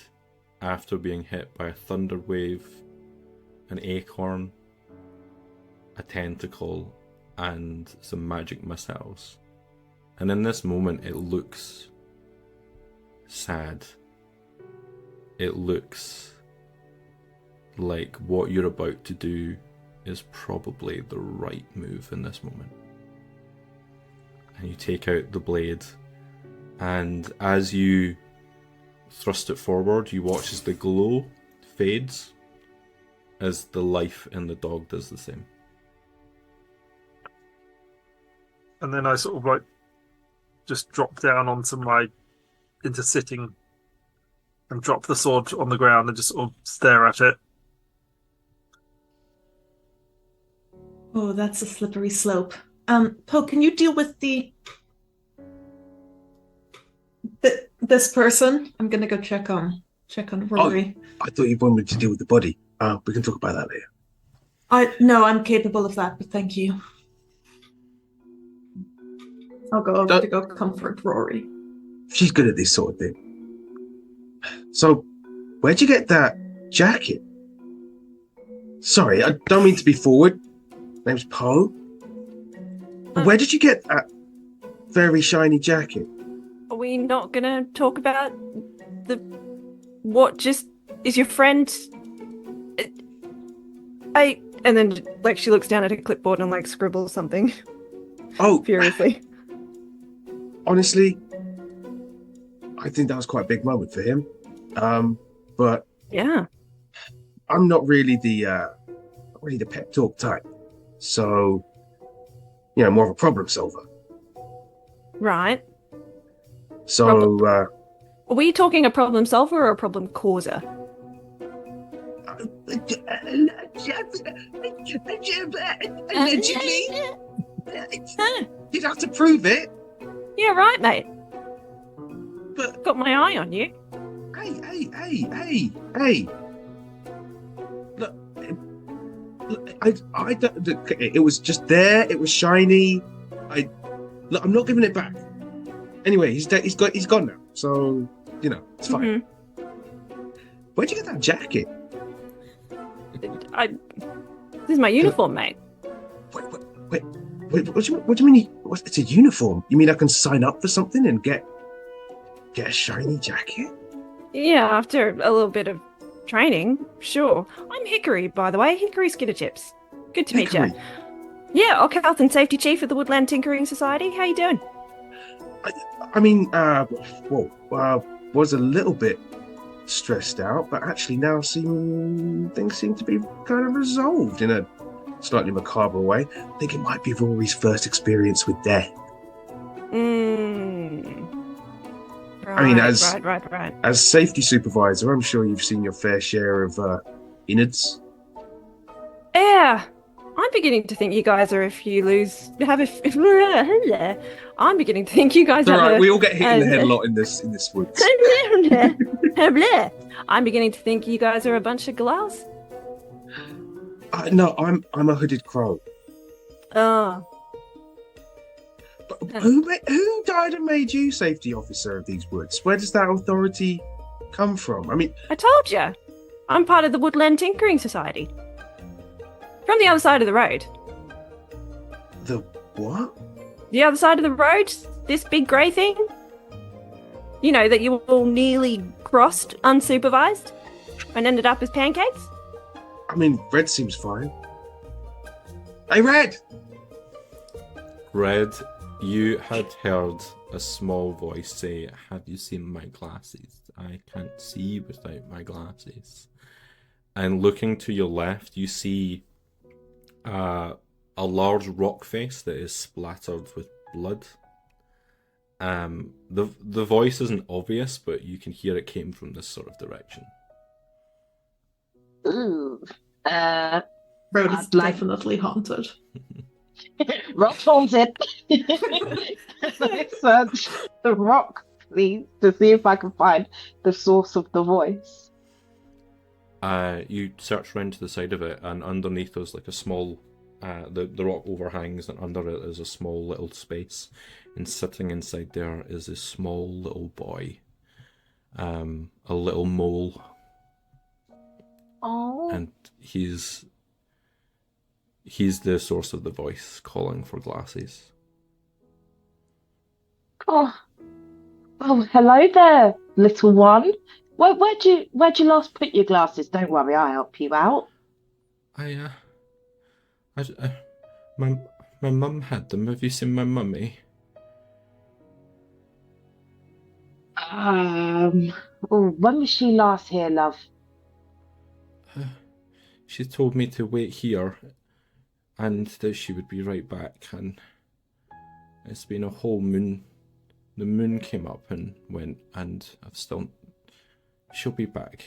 after being hit by a thunder wave, an acorn, a tentacle, and some magic missiles. And in this moment, it looks sad. It looks like what you're about to do is probably the right move in this moment. And you take out the blade, and as you thrust it forward, you watch as the glow fades as the life in the dog does the same. And then I sort of like just drop down into sitting and drop the sword on the ground and just sort of stare at it. Oh, that's a slippery slope. Poe, can you deal with this person? I'm gonna go check on Rory. Oh, I thought you wanted to deal with the body. We can talk about that later. No, I'm capable of that, but thank you. I'll go over to go comfort Rory. She's good at this sort of thing. So, where'd you get that jacket? Sorry, I don't mean to be forward. Name's Poe. Where did you get that very shiny jacket? Are we not gonna talk about what just is your friend? And then like she looks down at her clipboard and like scribbles something. Oh, furiously. Honestly, I think that was quite a big moment for him. But Yeah. I'm not really the pep talk type. So more of a problem solver. Right. So, Are we talking a problem solver or a problem causer? Allegedly. You'd have to prove it. Yeah, right, mate. But Got my eye on you. hey. Look, I don't. Look, it was just there. It was shiny. Look, I'm not giving it back. Anyway, he's gone now. So it's fine. Where'd you get that jacket? This is my uniform, mate. Wait. What do you mean? It's a uniform? You mean I can sign up for something and get a shiny jacket? Yeah, after a little bit of training, sure. I'm Hickory, by the way. Hickory Skinner Chips. Good to meet you. Yeah, Ock Health and Safety Chief of the Woodland Tinkering Society. How you doing? Was a little bit stressed out, but actually now things seem to be kind of resolved in a slightly macabre way. I think it might be Rory's first experience with death. Right. As safety supervisor, I'm sure you've seen your fair share of innards. Yeah, I'm beginning to think you guys are I'm beginning to think you guys It's all have right. We all get hit in the head a lot in this woods. I'm beginning to think you guys are a bunch of glass. No, I'm a hooded crow. Oh. But who died and made you safety officer of these woods? Where does that authority come from? I mean, I told you. I'm part of the Woodland Tinkering Society. From the other side of the road. The what? The other side of the road? This big grey thing? You know, that you all nearly crossed unsupervised and ended up as pancakes? I mean, Red seems fine. Hey, Red! Red, you had heard a small voice say, "Have you seen my glasses? I can't see without my glasses." And looking to your left, you see a large rock face that is splattered with blood. The voice isn't obvious, but you can hear it came from this sort of direction. Ooh. Road is I'd like- definitely haunted. Rock haunted. Search the rock, please, to see if I can find the source of the voice. You search around to the side of it, and underneath there's like a small. The rock overhangs, and under it is a small little space. And sitting inside there is a small little boy, a little mole. Oh. And he's the source of the voice calling for glasses. Oh, hello there, little one. Where'd you last put your glasses? Don't worry, I'll help you out. My mum had them. Have you seen my mummy? When was she last here, love? She told me to wait here, and that she would be right back. And it's been a whole moon. The moon came up and went, and she'll be back.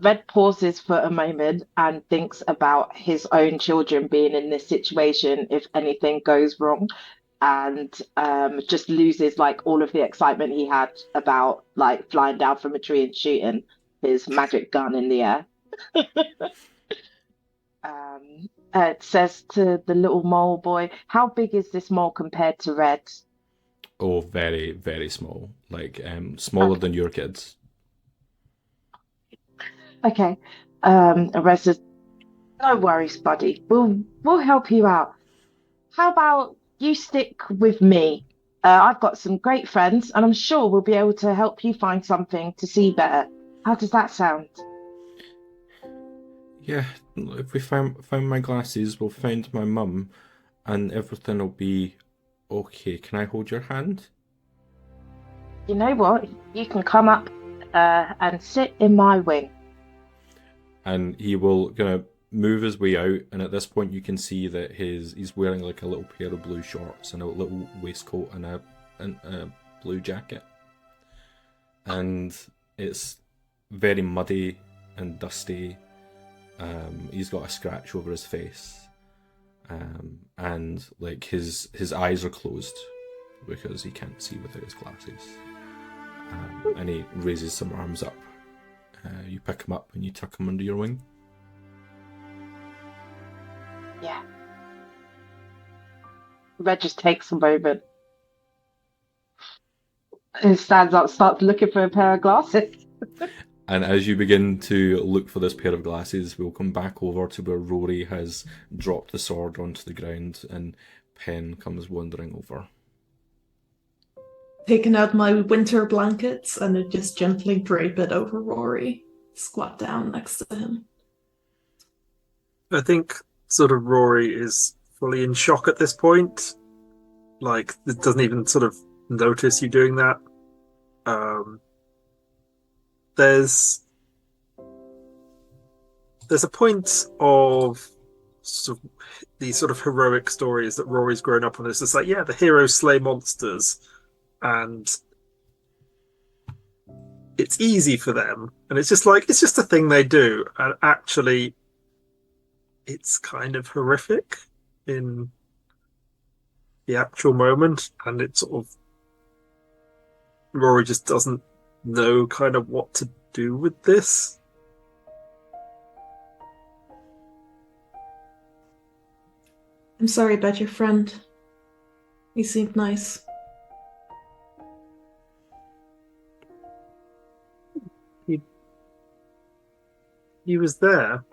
Red pauses for a moment and thinks about his own children being in this situation if anything goes wrong, and just loses like all of the excitement he had about like flying down from a tree and shooting his magic gun in the air. It says to the little mole boy, "How big is this mole compared to Red?" Oh, very, very small. Like smaller than your kids. Okay. Red says, "No worries, buddy. We'll help you out. How about you stick with me? I've got some great friends, and I'm sure we'll be able to help you find something to see better. How does that sound?" Yeah, if we found my glasses, we'll find my mum, and everything will be okay. Can I hold your hand? You know what? You can come up and sit in my wing. And he will gonna move his way out, and at this point you can see that he's wearing like a little pair of blue shorts and a little waistcoat and a blue jacket, and it's very muddy and dusty. He's got a scratch over his face, and like his eyes are closed because he can't see without his glasses. And he raises some arms up. You pick him up and you tuck him under your wing. Yeah. Red just takes a moment and stands up, starts looking for a pair of glasses. And as you begin to look for this pair of glasses, we'll come back over to where Rory has dropped the sword onto the ground and Pen comes wandering over. Taking out my winter blankets and I just gently drape it over Rory. Squat down next to him. I think sort of Rory is fully in shock at this point. Like, it doesn't even sort of notice you doing that. There's a point of sort of these sort of heroic stories that Rory's grown up on. It's just like, yeah, the heroes slay monsters, and it's easy for them, and it's just like, it's just a thing they do, and actually it's kind of horrific in the actual moment, and it's sort of, Rory just doesn't know kind of what to do with this. I'm sorry about your friend. He seemed nice. He was there,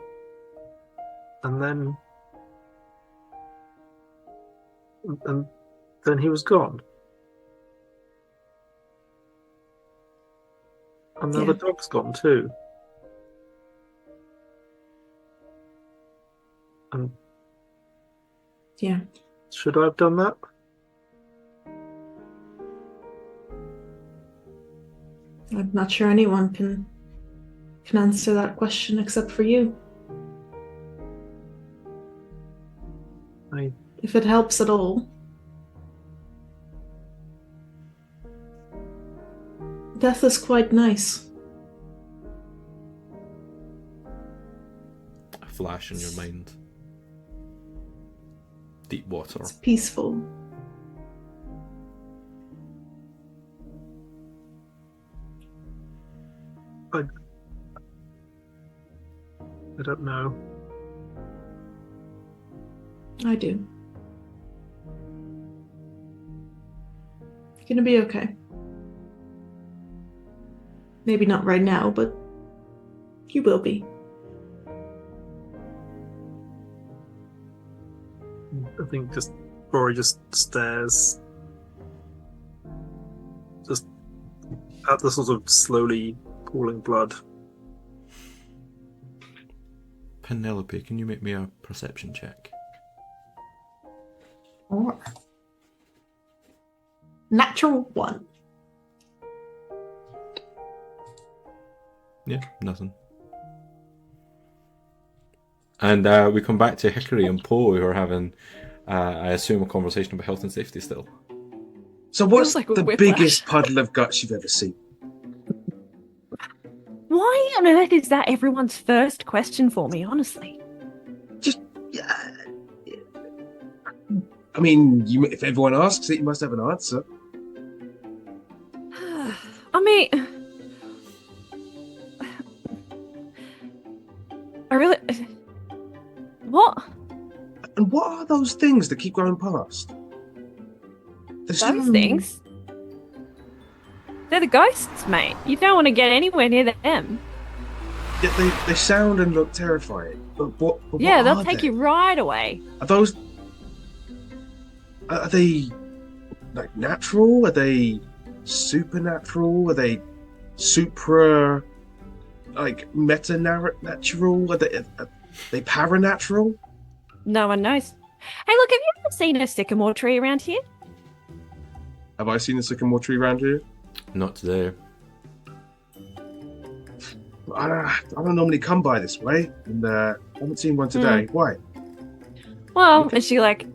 and then he was gone. And the other dog's gone too. And yeah, should I have done that? I'm not sure anyone can answer that question except for you. If it helps at all. Death is quite nice. A flash in your mind. Deep water. It's peaceful. I don't know. I do. It's gonna be okay. Maybe not right now, but you will be. I think just Rory just stares just at the sort of slowly pooling blood. Penelope, can you make me a perception check? Or natural 1. Yeah, nothing. And we come back to Hickory and Poe, who are having, I assume, a conversation about health and safety still. So what's like a the whiplash. biggest puddle of guts you've ever seen? Why on earth is that everyone's first question for me, honestly? Just, I mean, if everyone asks it, you must have an answer. I mean, I really... What? And what are those things that keep going past? Those things? They're the ghosts, mate. You don't want to get anywhere near them. Yeah, they sound and look terrifying. But what Yeah, they'll are take they? you right away. Are those... Are they, like, natural? Are they supernatural? Are they supra... like, meta-natural? Are they paranatural? No one knows. Hey, look, have you ever seen a sycamore tree around here? Have I seen a sycamore tree around here? Not today. I don't normally come by this way, and I haven't seen one today. Why? Well, and she like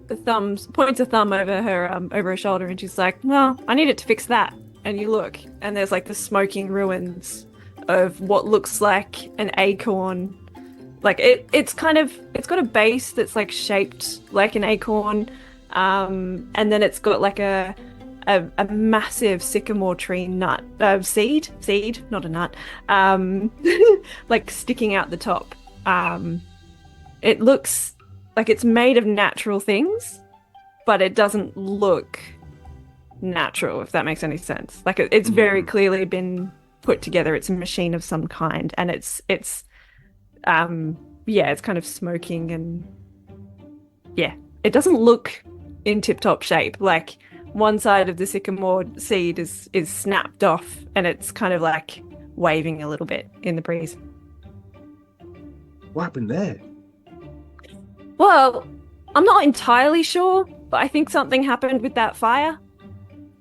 points a thumb over her shoulder, and she's like, "Well, I needed to fix that." And you look, and there's like the smoking ruins of what looks like an acorn. Like it's got a base that's like shaped like an acorn, and then it's got like a massive sycamore tree nut seed, not a nut, like sticking out the top. It looks like it's made of natural things, but it doesn't look natural, if that makes any sense. Like it's very clearly been put together. It's a machine of some kind, and it's kind of smoking, and it doesn't look in tip-top shape. Like one side of the sycamore seed is snapped off, and it's kind of like waving a little bit in the breeze. What happened there? Well, I'm not entirely sure, but I think something happened with that fire.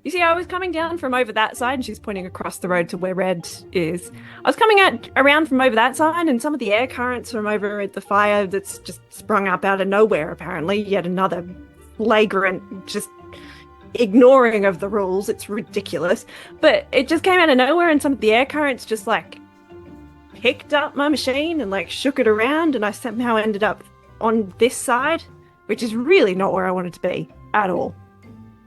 You see, I was coming down from over that side, and she's pointing across the road to where Red is. I was coming around from over that side, and some of the air currents from over at the fire that's just sprung up out of nowhere, apparently. Yet another flagrant, just ignoring of the rules. It's ridiculous. But it just came out of nowhere, and some of the air currents just, like, picked up my machine and, like, shook it around, and I somehow ended up on this side, which is really not where I wanted to be at all.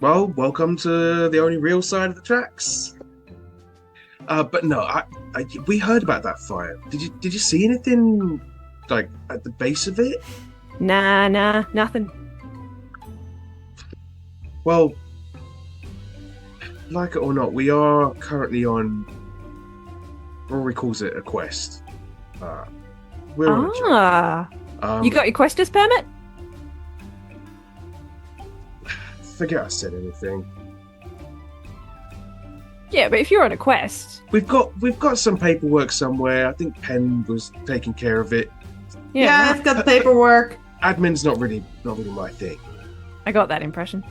Well, welcome to the only real side of the tracks. But no, we heard about that fire. Did you see anything like at the base of it? Nah, nothing. Well, like it or not, we are currently on. Rory calls it a quest. We're on a job. You got your quester's permit? Forget I said anything. Yeah, but if you're on a quest, We've got some paperwork somewhere. I think Penn was taking care of it. Yeah, I've got the paperwork. Admin's not really my thing. I got that impression.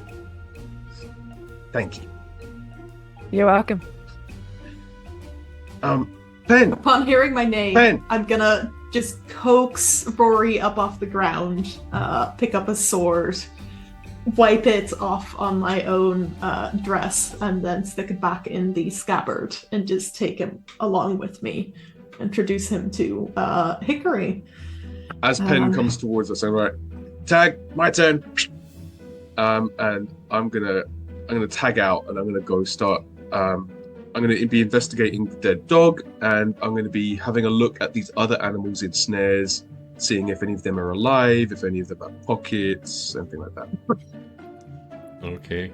Thank you. You're welcome. Penn. Upon hearing my name, Ben. I'm gonna just coax Rory up off the ground, pick up a sword, wipe it off on my own dress, and then stick it back in the scabbard and just take him along with me. Introduce him to Hickory. As Penn comes towards us, I'm like, tag, my turn. And I'm gonna tag out, and I'm gonna go start. I'm going to be investigating the dead dog, and I'm going to be having a look at these other animals in snares, seeing if any of them are alive, if any of them have pockets, something like that. Okay.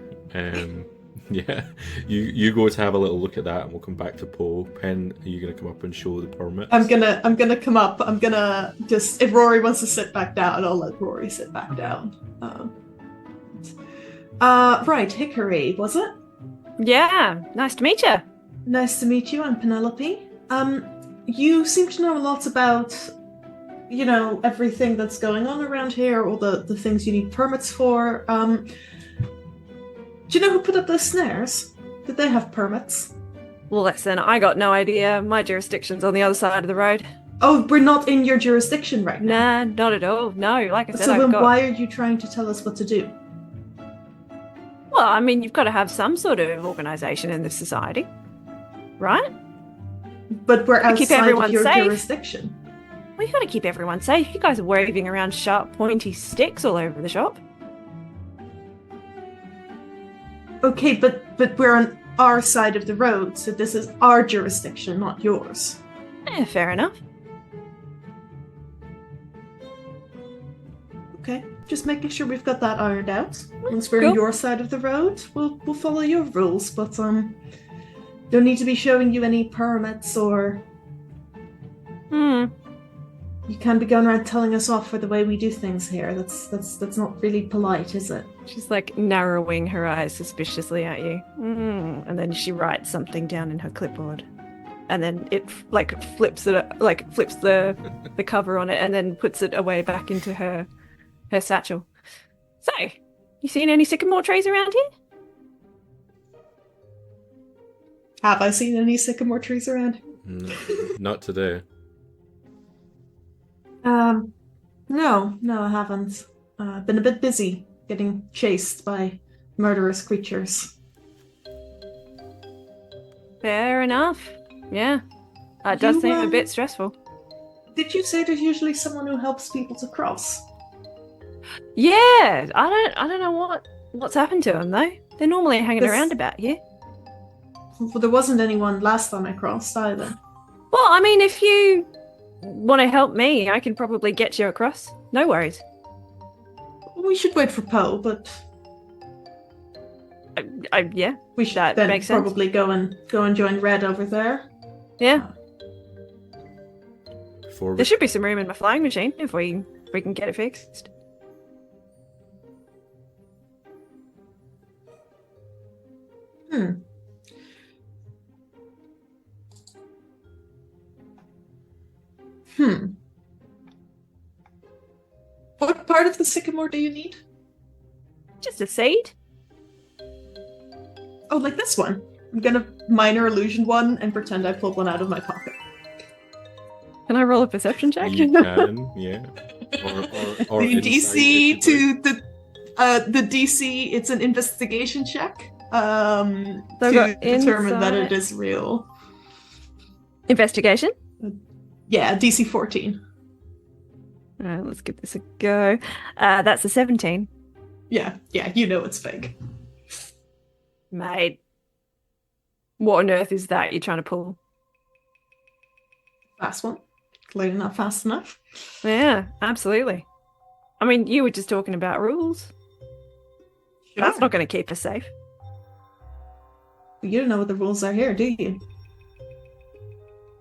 Yeah. You go to have a little look at that, and we'll come back to Poe. Penn, are you going to come up and show the permit? I'm gonna come up. I'm gonna just, if Rory wants to sit back down, I'll let Rory sit back down. Right, Hickory, was it? Yeah, nice to meet you. Nice to meet you, I'm Penelope. You seem to know a lot about, everything that's going on around here, all the things you need permits for. Do you know who put up those snares? Did they have permits? Well, listen, I got no idea. My jurisdiction's on the other side of the road. Oh, we're not in your jurisdiction right now? Nah, not at all. No, like I said, So then why are you trying to tell us what to do? Well, I mean, you've got to have some sort of organisation in this society, right? But we're Keep outside everyone of your safe. jurisdiction. Well, you've got to keep everyone safe. You guys are waving around sharp, pointy sticks all over the shop. Okay, but we're on our side of the road, so this is our jurisdiction, not yours. Fair enough. Okay, just making sure we've got that ironed out. Once we're Cool. on your side of the road, we'll follow your rules, but don't need to be showing you any permits, or you can't be going around telling us off for the way we do things here. That's not really polite, is it? She's like narrowing her eyes suspiciously at you. And then she writes something down in her clipboard. And then it flips the cover on it, and then puts it away back into her satchel. So, you seen any sycamore trees around here? Have I seen any sycamore trees around? Not today. No, I haven't. Been a bit busy getting chased by murderous creatures. Fair enough. Yeah. That does seem a bit stressful. Did you say there's usually someone who helps people to cross? Yeah. I don't know what's happened to them though. They're normally hanging around about here. Well, there wasn't anyone last time I crossed either. Well, I mean, if you want to help me, I can probably get you across. No worries. We should wait for Poe, but yeah, we should that then makes sense. probably go and join Red over there. Yeah. Before There should be some room in my flying machine if we can get it fixed. What part of the sycamore do you need? Just a seed. Oh, like this one. I'm gonna minor illusion one and pretend I pulled one out of my pocket. Can I roll a perception check? you can, yeah. Or The insight, DC if you'd to the DC, it's an investigation check to got determine that it insight. is real. Investigation. Yeah, DC 14. All right, let's give this a go. That's a 17. Yeah, you know it's fake. Mate. What on earth is that you're trying to pull? Fast one. Clearly not fast enough. Yeah, absolutely. I mean, you were just talking about rules. That's not going to keep us safe. You don't know what the rules are here, do you?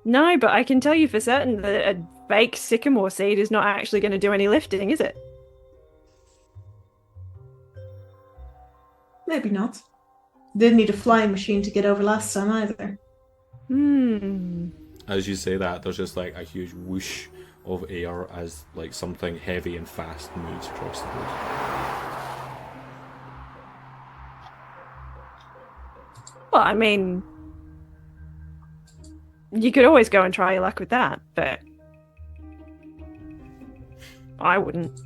No, but I can tell you for certain that a fake sycamore seed is not actually going to do any lifting, is it? Maybe not. Didn't need a flying machine to get over last time either. As you say that, there's just like a huge whoosh of air as like something heavy and fast moves across the road. Well, I mean, you could always go and try your luck with that, but I wouldn't.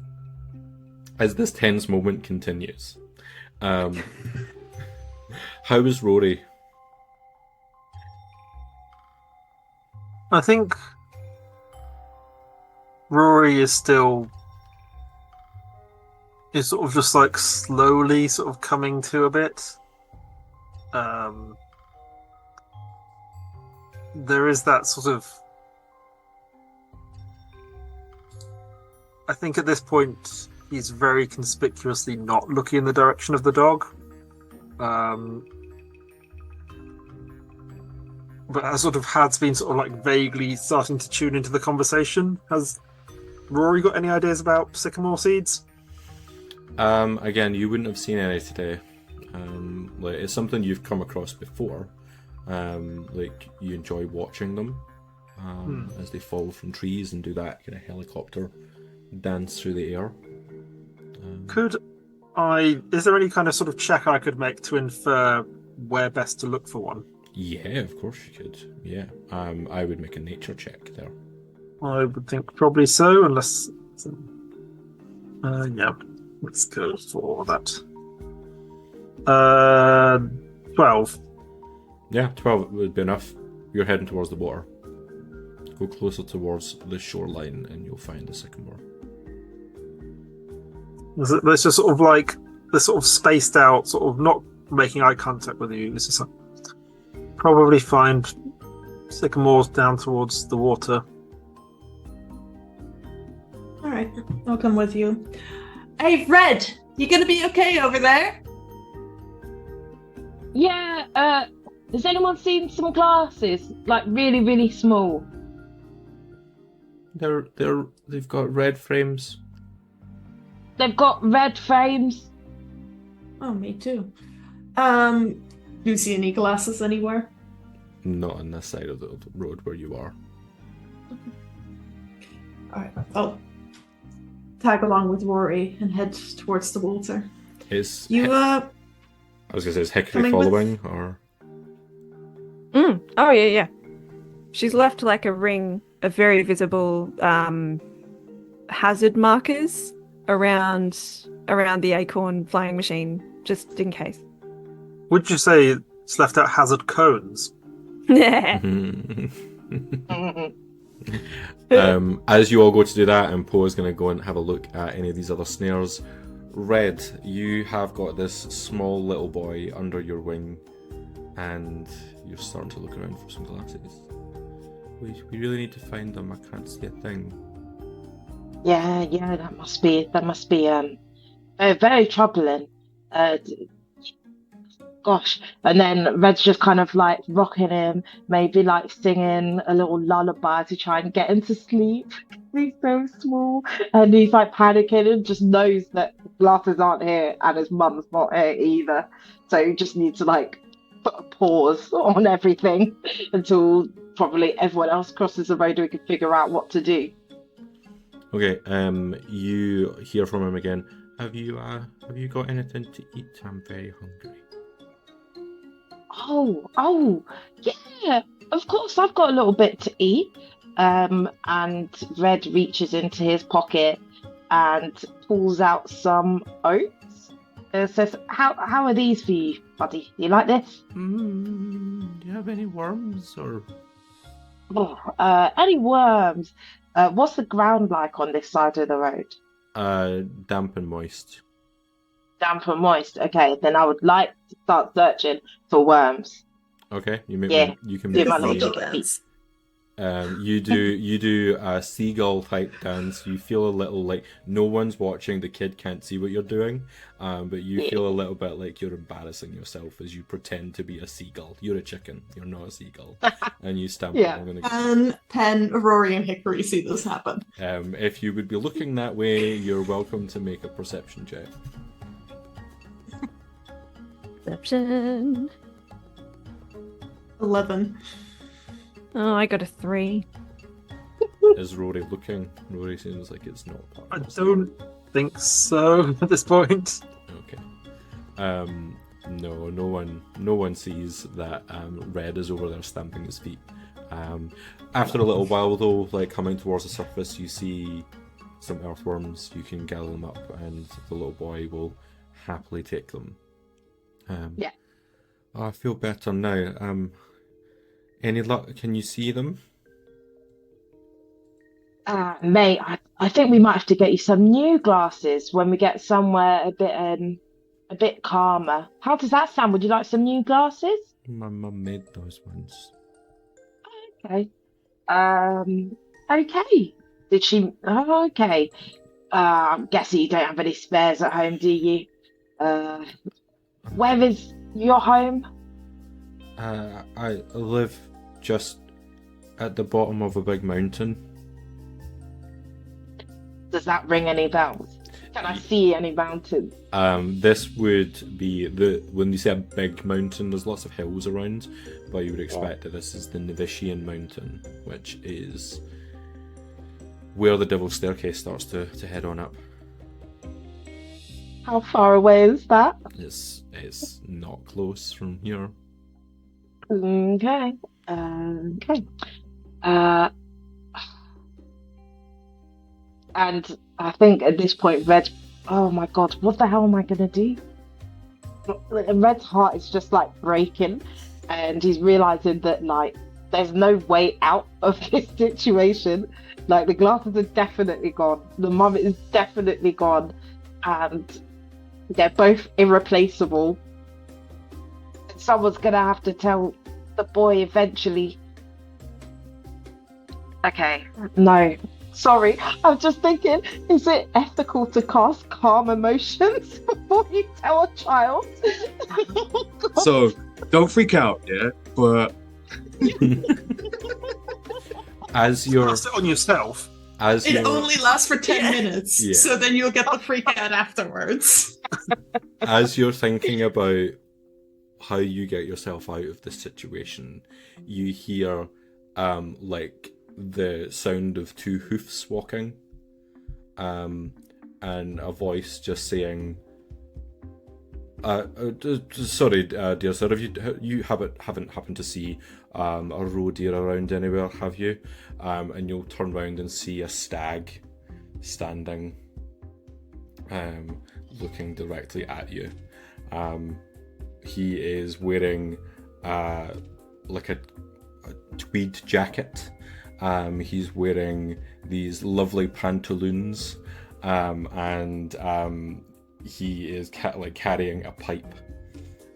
As this tense moment continues, how is Rory? I think Rory is sort of just like slowly sort of coming to a bit. There is that sort of, I think at this point he's very conspicuously not looking in the direction of the dog. But has sort of been sort of like vaguely starting to tune into the conversation. Has Rory got any ideas about sycamore seeds? Again, you wouldn't have seen any today. Like it's something you've come across before. Like you enjoy watching them as they fall from trees and do that kind of helicopter dance through the air. Is there any kind of sort of check I could make to infer where best to look for one? Yeah, of course you could. Yeah, I would make a nature check there. I would think probably so, unless... yeah, let's go for that. 12. Yeah, 12 would be enough. You're heading towards the water. Go closer towards the shoreline and you'll find the sycamore. There's just sort of like, they're sort of spaced out, sort of not making eye contact with you. It's just like, probably find sycamores down towards the water. Alright, I'll come with you. Hey, Red! You gonna be okay over there? Yeah, has anyone seen some glasses? Like really, really small? They've got red frames. They've got red frames. Oh, me too. Do you see any glasses anywhere? Not on this side of the road where you are. Alright, I'll tag along with Rory and head towards the water. Is You, I was gonna say, is Hickory coming with- following or? Oh, yeah. She's left like a ring of very visible hazard markers around the acorn flying machine, just in case. Would you say it's left out hazard cones? As you all go to do that, and Poe is going to go and have a look at any of these other snares. Red, you have got this small little boy under your wing, and you're starting to look around for some glasses. We really need to find them. I can't see a thing. Yeah, that must be very troubling. Gosh. And then Red's just kind of like rocking him, maybe like singing a little lullaby to try and get him to sleep. He's so small and he's like panicking and just knows that glasses aren't here and his mum's not here either. So you just need to like put a pause on everything until probably everyone else crosses the road and we can figure out what to do. Okay, you hear from him again. Have you got anything to eat? I'm very hungry. Oh, yeah, of course I've got a little bit to eat. And Red reaches into his pocket and pulls out some oats. It says, how are these for you, buddy? You like this? Do you have any worms or? Any worms? What's the ground like on this side of the road? Damp and moist. Damp and moist. Okay, then I would like to start searching for worms. Okay, you can Do make my me. logic dance. You do a seagull type dance. You feel a little like no one's watching. The kid can't see what you're doing, but you feel a little bit like you're embarrassing yourself as you pretend to be a seagull. You're a chicken. You're not a seagull, and you stamp. And Pen, Rory, and Hickory see this happen. If you would be looking that way, you're welcome to make a perception check. Perception. 11. Oh, I got a 3. Is Rory looking? Rory seems like it's not part I of this. don't think so at this point. Okay. No one sees that Red is over there stamping his feet. After a little while though, like coming towards the surface, you see some earthworms. You can gather them up and the little boy will happily take them. Yeah. I feel better now. Any luck? Can you see them? Mate, I think we might have to get you some new glasses when we get somewhere a bit calmer. How does that sound? Would you like some new glasses? My mum made those ones. Okay. Okay. Did she? Oh, okay. I'm guessing you don't have any spares at home, do you? Where is your home? I live just at the bottom of a big mountain. Does that ring any bells? Can I see any mountains? This would be when you say a big mountain, there's lots of hills around, but you would expect that this is the Novitian Mountain, which is where the Devil's Staircase starts to head on up. How far away is that? It's not close from here. Okay. Okay. And I think at this point, Red, oh my God, what the hell am I gonna do? Red's heart is just like breaking, and he's realizing that like there's no way out of this situation. Like the glasses are definitely gone, the mum is definitely gone, and they're both irreplaceable. Someone's gonna have to tell the boy eventually. Okay, no. Sorry, I'm just thinking, is it ethical to cast calm emotions before you tell a child? Oh, God. So, don't freak out, yeah? But As you're Cast it on yourself. It only lasts for 10 minutes, Yeah. so then you'll get the freak out afterwards. as you're thinking about how you get yourself out of this situation, you hear like the sound of 2 hoofs walking, and a voice just saying, "Sorry, dear sir, have you haven't happened to see a roe deer around anywhere, have you? And you'll turn around and see a stag standing, looking directly at you. He is wearing like a tweed jacket. He's wearing these lovely pantaloons, and he is carrying a pipe,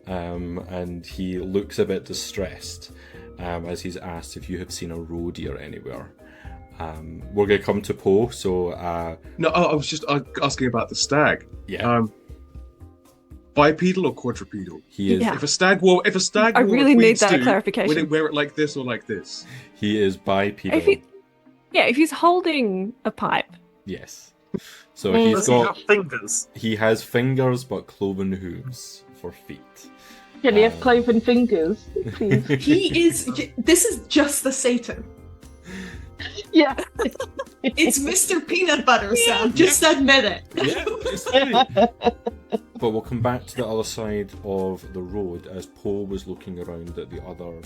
and he looks a bit distressed as he's asked if you have seen a roe deer anywhere. We're going to come to Poe, so... No, I was just asking about the stag. Yeah. Bipedal or quadrupedal? He is... Yeah. If a stag wore I really need that stew, clarification. would it wear it like this or like this? He is bipedal. If he's holding a pipe. Yes. So Does he have fingers? He has fingers, but cloven hooves for feet. Can he have cloven fingers, please? He is. This is just the Satan. Yeah. It's Mr. Peanut Butter, Sam. Just admit it. Yeah, it's funny. But we'll come back to the other side of the road as Poe was looking around at the other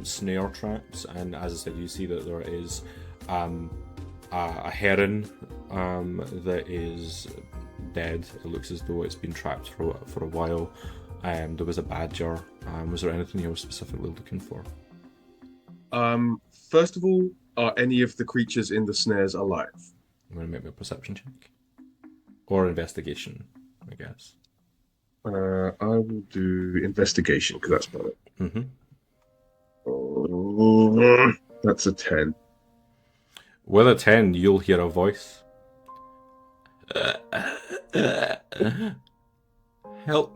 snare traps, and as I said, you see that there is a heron that is dead. It looks as though it's been trapped for a while. There was a badger. Was there anything you were specifically looking for? First of all, are any of the creatures in the snares alive? I'm going to make me a perception check. Or investigation, I guess. I will do investigation, because that's better. Mm-hmm. That's a 10. With a 10, you'll hear a voice. Help.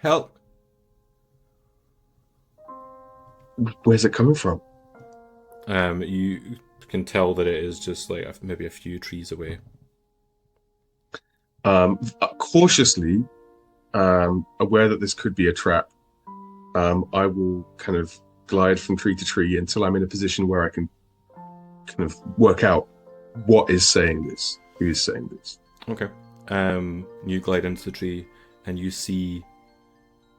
Help. Where's it coming from? You can tell that it is just like maybe a few trees away. Cautiously, aware that this could be a trap, I will kind of glide from tree to tree until I'm in a position where I can kind of work out what is saying this, who is saying this. Okay. You glide into the tree and you see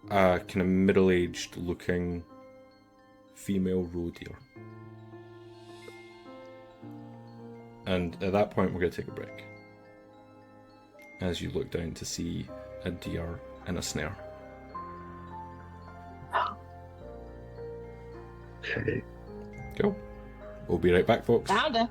a kind of middle-aged looking female roe deer. And at that point, we're going to take a break. As you look down to see a deer in a snare. Okay. Cool. We'll be right back, folks. Found her.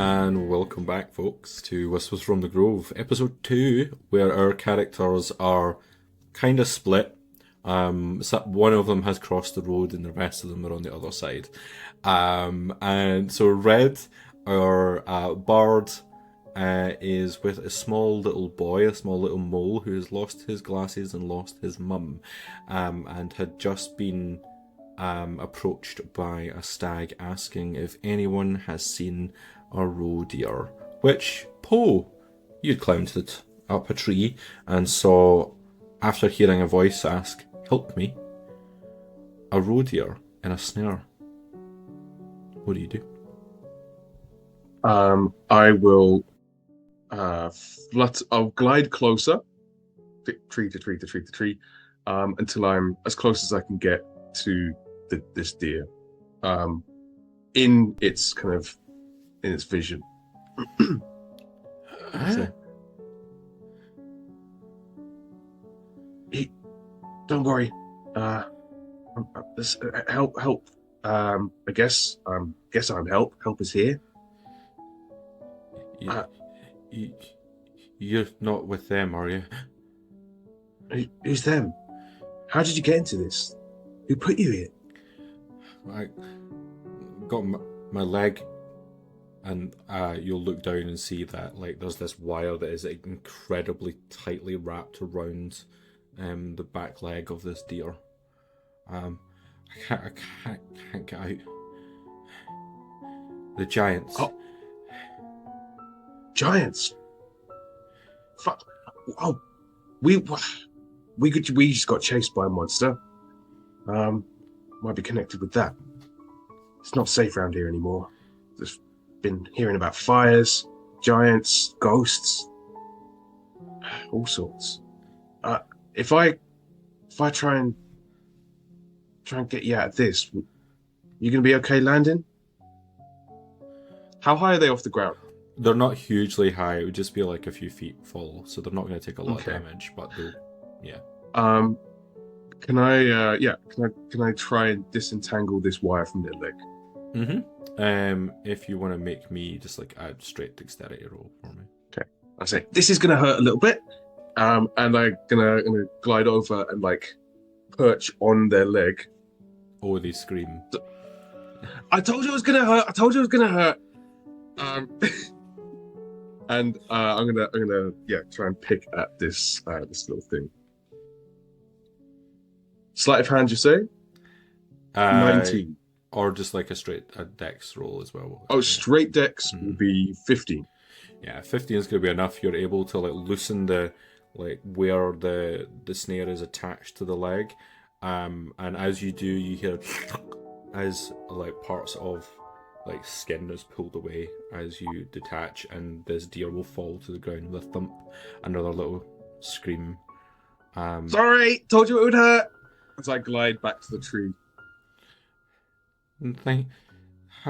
and welcome back, folks, to Whispers from the Grove, episode 2, where our characters are kind of split. One of them has crossed the road, and the rest of them are on the other side. And so Red, our bard, is with a small little boy, a small little mole, who has lost his glasses and lost his mum, and had just been approached by a stag asking if anyone has seen a roe deer, which Poe, you'd climbed it up a tree and saw, after hearing a voice ask, "Help me," a roe deer in a snare. What do you do? I will I'll glide closer, tree to tree to tree to tree, until I'm as close as I can get to this deer, in its vision. So, don't worry. Help. I guess I'm help. Help is here. You're not with them, are you? Who's them? How did you get into this? Who put you here? I got my leg, and you'll look down and see that there's this wire that is incredibly tightly wrapped around the back leg of this deer. I can't get out. The giants. Oh. Giants. Fuck. Oh, we just got chased by a monster. Might be connected with that. It's not safe around here anymore. There's been hearing about fires, giants, ghosts, all sorts. If I try and get you out of this, you gonna be okay landing? How high are they off the ground? They're not hugely high. It would just be like a few feet fall, so they're not going to take a lot of damage. But they'll, yeah. Can I try and disentangle this wire from their leg? Mm-hmm. If you want to make me just a straight dexterity roll for me. Okay. I say this is going to hurt a little bit. And I'm gonna glide over and perch on their leg. Oh, they scream. I told you it was gonna hurt. And I'm gonna try and pick at this little thing. Sleight of hand, you say? 19. Or just a straight dex roll as well. Oh, straight dex will be 15. Yeah, 15 is going to be enough. You're able to loosen the where the snare is attached to the leg, and as you do, you hear as parts of skin is pulled away as you detach, and this deer will fall to the ground with a thump, another little scream. Sorry, told you it would hurt. As I glide back to the tree. I'm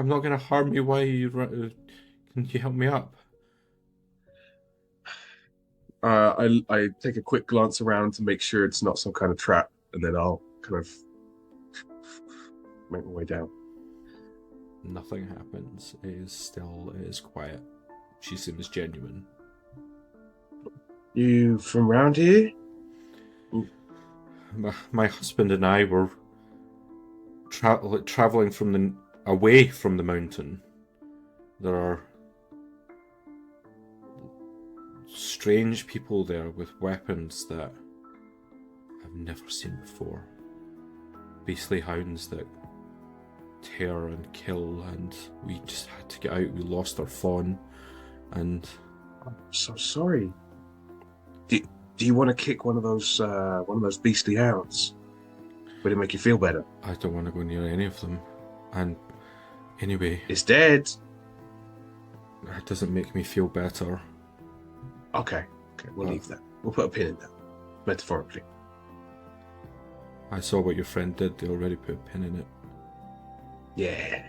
not going to harm you. Why can you help me up? I take a quick glance around to make sure it's not some kind of trap, and then I'll make my way down. Nothing happens. It is quiet. She seems genuine. You from round here? My husband and I were traveling away from the mountain. There are strange people there with weapons that I've never seen before. Beastly hounds that tear and kill, and we just had to get out. We lost our fawn, and I'm so sorry. Do you want to kick one of those beastly hounds? Would it make you feel better? I don't want to go near any of them. And anyway, it's dead. It doesn't make me feel better. Okay, we'll leave that. We'll put a pin in that, metaphorically. I saw what your friend did. They already put a pin in it. Yeah,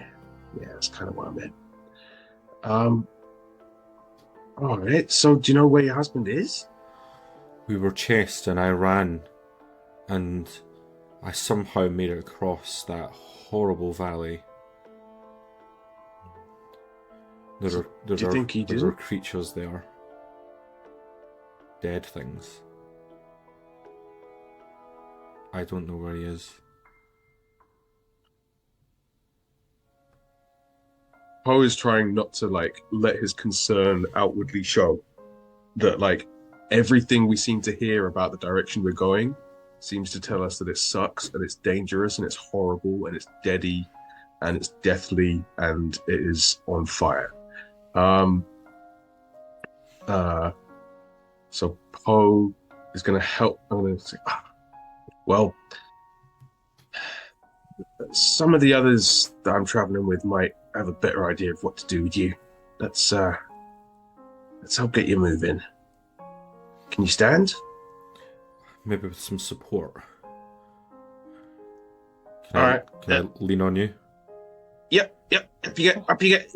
that's kind of what I meant. All right. So, do you know where your husband is? We were chased, and I ran, and I somehow made it across that horrible valley. There Do you think he there are didn't? creatures there. Dead things. I don't know where he is. Poe is trying not to let his concern outwardly show that everything we seem to hear about the direction we're going seems to tell us that it sucks and it's dangerous and it's horrible and it's deady and it's deathly and it is on fire. So Poe is going to help. I'm going to say, well, some of the others that I'm traveling with might have a better idea of what to do with you. Let's help get you moving. Can you stand? Maybe with some support. All right. Can I lean on you? Yep. Up you get.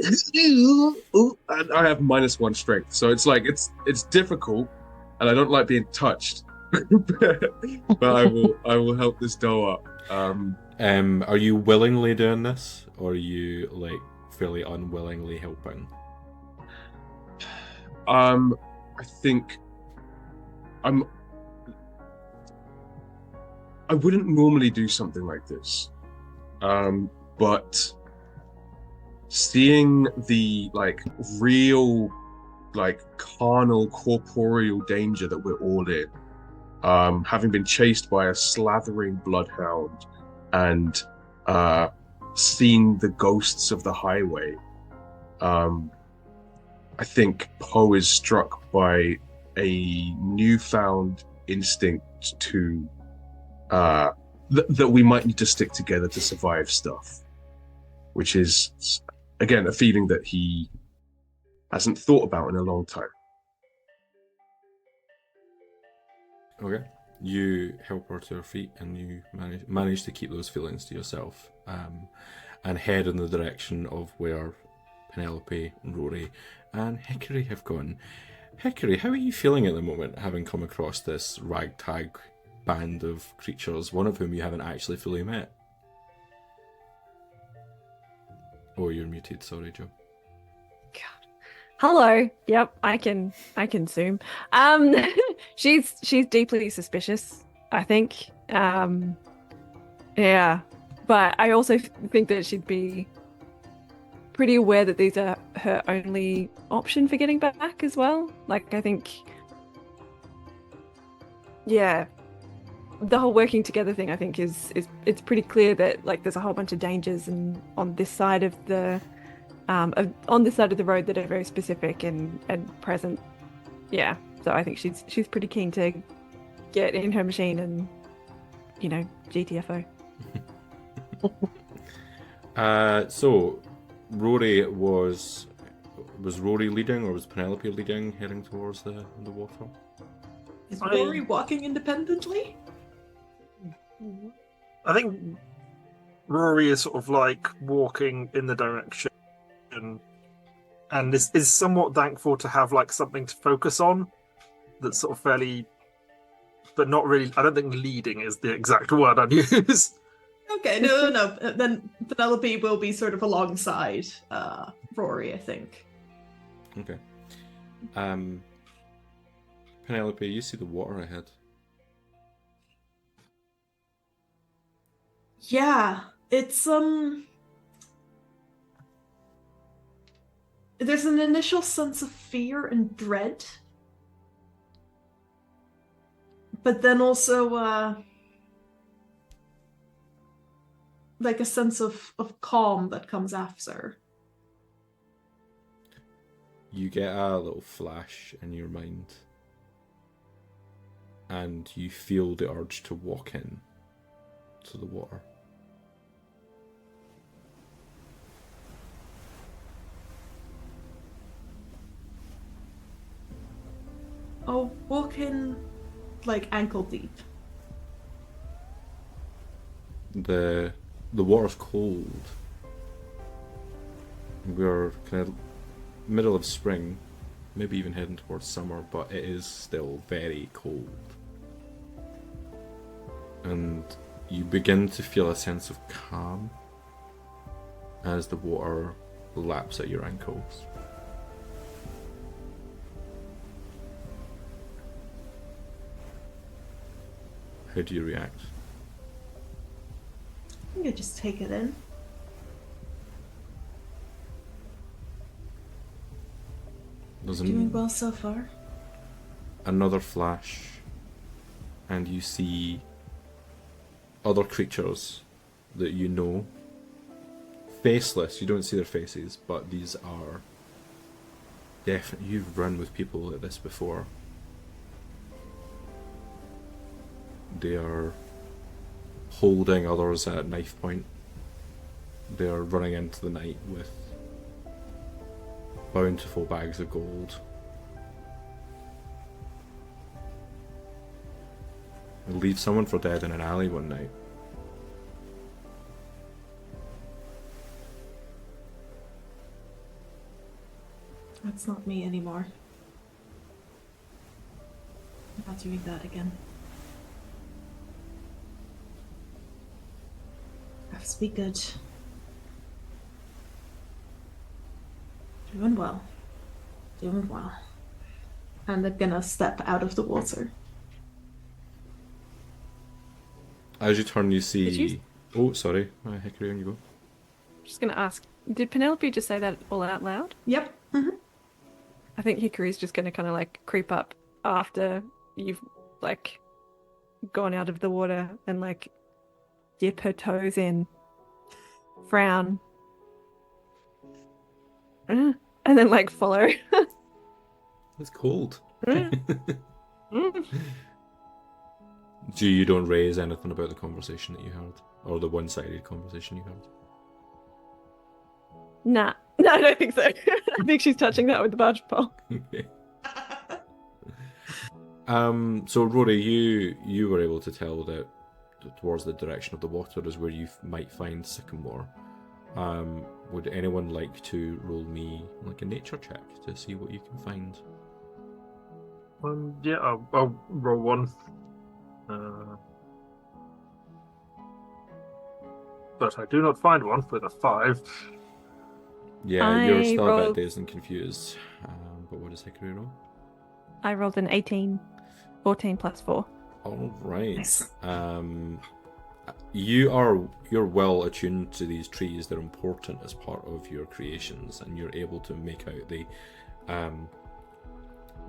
Ooh, and I have -1 strength, so it's difficult, and I don't like being touched. but I will help this doe up. Are you willingly doing this, or are you fairly unwillingly helping? I think I wouldn't normally do something like this, but seeing the real carnal corporeal danger that we're all in, having been chased by a slathering bloodhound and seen the ghosts of the highway, I think Poe is struck by a newfound instinct to that we might need to stick together to survive stuff, which is again a feeling that he hasn't thought about in a long time. Okay. You help her to her feet, and you manage to keep those feelings to yourself, and head in the direction of where Penelope, Rory, and Hickory have gone. Hickory, how are you feeling at the moment, having come across this ragtag band of creatures, one of whom you haven't actually fully met? Oh, you're muted. Sorry, Joe. Hello. Yep, I can zoom. She's deeply suspicious, I think. Yeah. But I also think that she'd be pretty aware that these are her only option for getting back as well. I think yeah. The whole working together thing, I think, is it's pretty clear that there's a whole bunch of dangers and on this side of the road that are very specific and present. Yeah, so I think she's pretty keen to get in her machine and GTFO. So Rory was Rory leading, or was Penelope leading, heading towards the water? Is Rory walking independently? I think Rory is sort of walking in the direction and is somewhat thankful to have something to focus on that's sort of fairly, but not really. I don't think leading is the exact word I'd use. Okay, no. Then Penelope will be sort of alongside Rory, I think. Okay. Penelope, you see the water ahead. Yeah, it's there's an initial sense of fear and dread, but then also a sense of calm that comes after. You get a little flash in your mind, and you feel the urge to walk in to the water. I'll walk in ankle deep. The water's cold. We're kind of middle of spring, maybe even heading towards summer, but it is still very cold. And you begin to feel a sense of calm as the water laps at your ankles. How do you react? I think I just take it in. There's Doing well so far. another flash, and you see other creatures that you know. Faceless, you don't see their faces, but these are definitely. You've run with people like this before. They are holding others at knife point. They are running into the night with bountiful bags of gold. Leave someone for dead in an alley one night. That's not me anymore. I'm not doing that again. Have to be good. Doing well. Doing well. And I'm gonna step out of the water. As you turn, you see. Did you- Oh, sorry. Hickory, on you go. Just gonna ask, did Penelope just say that all out loud? Yep. Mm-hmm. I think Hickory's just gonna kind of like creep up after you've like gone out of the water and like dip her toes in, frown, and then like follow. It's cold. Mm. You don't raise anything about the conversation that you had, or the one-sided conversation you had? Nah, no, I don't think so. I think she's touching that with the barge pole. Okay. So Rory, you were able to tell that towards the direction of the water is where you might find Sycamore. Would anyone like to roll me like a nature check to see what you can find? Yeah, I'll roll one. But I do not find one with a 5. Yeah, you're I still a bit rolled- dazed and confused. But what does Hickory roll? I rolled an 18, 14 plus 4. All right. Nice. You're well attuned to these trees. They're important as part of your creations, and you're able to make out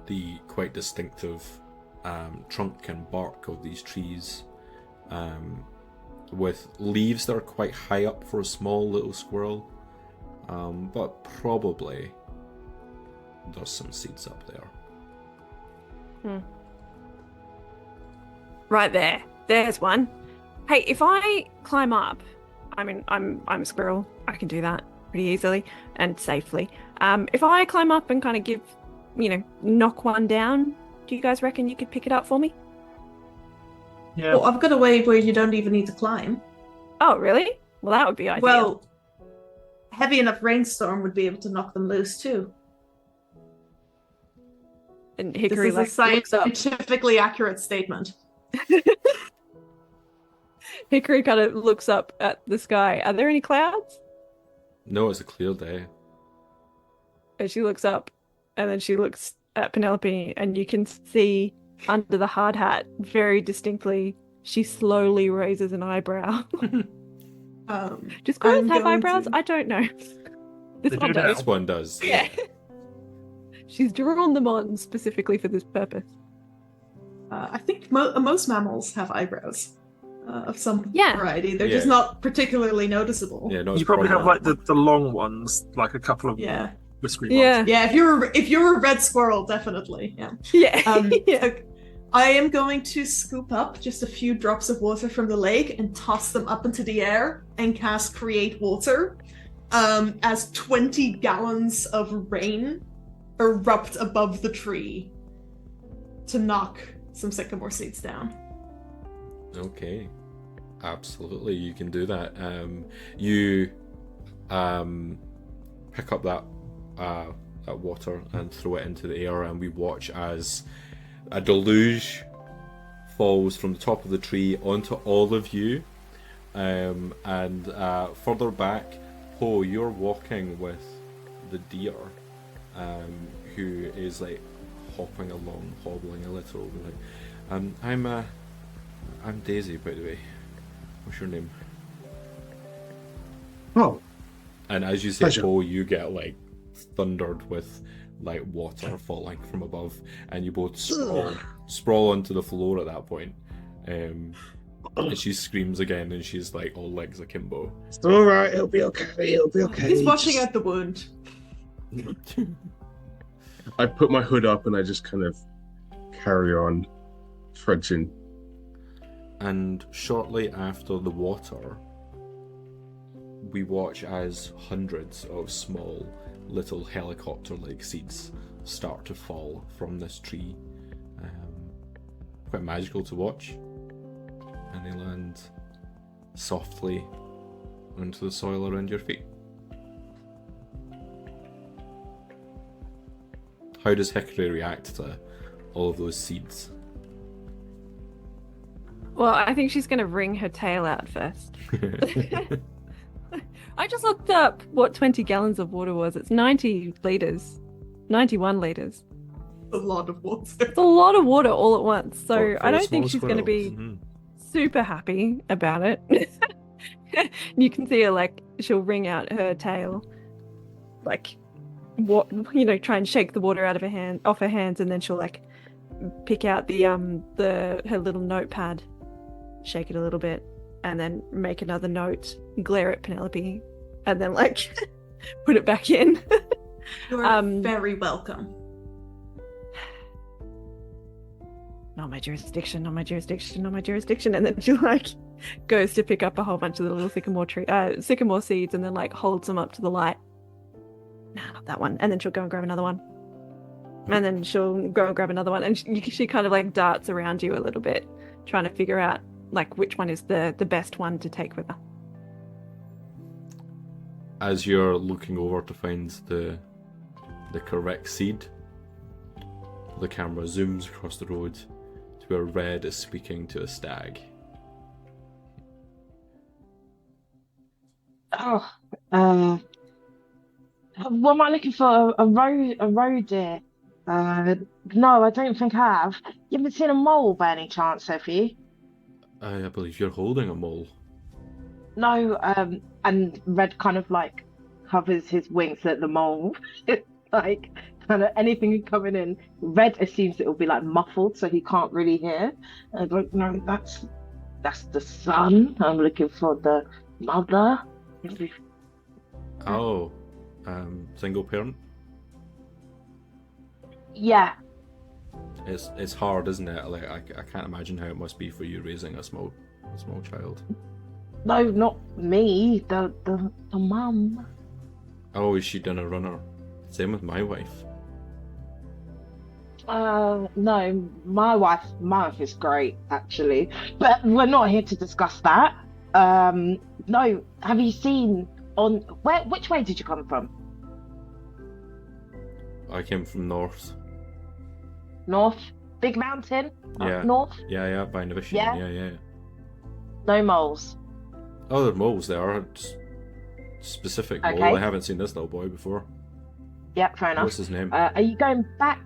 the quite distinctive trunk and bark of these trees, with leaves that are quite high up for a small little squirrel, but probably there's some seeds up there. Right there. There's one. Hey, if I climb up, I mean, I'm a squirrel. I can do that pretty easily and safely. If I climb up and kind of give, knock one down, do you guys reckon you could pick it up for me? Yeah. Well, I've got a way where you don't even need to climb. Oh, really? Well, that would be ideal. Well, heavy enough rainstorm would be able to knock them loose too. And This Hickory is a looks up. scientifically accurate statement. Hickory kind of looks up at the sky. Are there any clouds? No, it's a clear day. And she looks up, and then she looks at Penelope, and you can see under the hard hat very distinctly. She slowly raises an eyebrow. Do squirrels I'm have going eyebrows? to- I don't know. This They one do does. now. This one does. Yeah. She's drawn them on specifically for this purpose. I think most mammals have eyebrows of some Yeah. variety. They're Yeah. just not particularly noticeable. Yeah, no, You it's probably have like prominent. the long ones, like a couple of Yeah. whiskery Yeah. ones. Yeah, if you're a red squirrel, definitely. Yeah. Yeah. Yeah. So I am going to scoop up just a few drops of water from the lake and toss them up into the air and cast Create Water, as 20 gallons of rain erupt above the tree to knock some sycamore seeds down. Okay, absolutely, you can do that. You pick up that water and throw it into the air, and we watch as a deluge falls from the top of the tree onto all of you. And further back, Poe, you're walking with the deer, who is like hopping along, hobbling a little. Like, I'm I'm Daisy, by the way. What's your name? Oh, And as you say Pleasure. Poe, you get like thundered with like water falling from above, and you both sprawl onto the floor at that point. And she screams again, and she's like all legs akimbo. it's all right. It'll be okay. It'll be okay. He's washing out the wound. I put my hood up and I just kind of carry on trudging. And shortly after the water, we watch as hundreds of small little helicopter-like seeds start to fall from this tree. Quite magical to watch. And they land softly onto the soil around your feet. How does Achray react to all of those seeds? Well, I think she's going to wring her tail out first. I just looked up what 20 gallons of water was. It's 90 litres. 91 litres. A lot of water. It's a lot of water all at once. So For I a don't think small she's going to squirrel. be Mhm. super happy about it. You can see her, like, she'll wring out her tail. Like, what, try and shake the water out of off her hands, and then she'll, like, pick out her little notepad, shake it a little bit, and then make another note, glare at Penelope, and then like put it back in. You're very welcome. Not my jurisdiction, not my jurisdiction, not my jurisdiction. And then she like goes to pick up a whole bunch of the little sycamore seeds, and then like holds them up to the light. Nah, not that one. And then she'll go and grab another one. And then she'll go and grab another one, and she kind of like darts around you a little bit, trying to figure out like which one is the best one to take with her. As you're looking over to find the correct seed, the camera zooms across the road to where Red is speaking to a stag. Oh, what am I looking for? A roe deer? No, I don't think I have. You haven't seen a mole by any chance, have you? I believe you're holding a mole. No, and Red kind of like covers his wings at the mole. Like kind of anything coming in, Red assumes it will be like muffled so he can't really hear. I don't know, that's the son. I'm looking for the mother. Oh, single parent? Yeah. It's hard, isn't it? Like I can't imagine how it must be for you raising a small child. No, not me. The mum. Oh, is she done a runner? Same with my wife. No, my wife is great actually, but we're not here to discuss that. No, have you seen which way did you come from? I came from north. North? Big mountain? Yeah. Up north? Yeah, by Novitian. Yeah? Yeah. No moles. Oh, there are moles there. Specific mole. Okay. I haven't seen this little boy before. Yeah, fair enough. What's his name? Are you going back?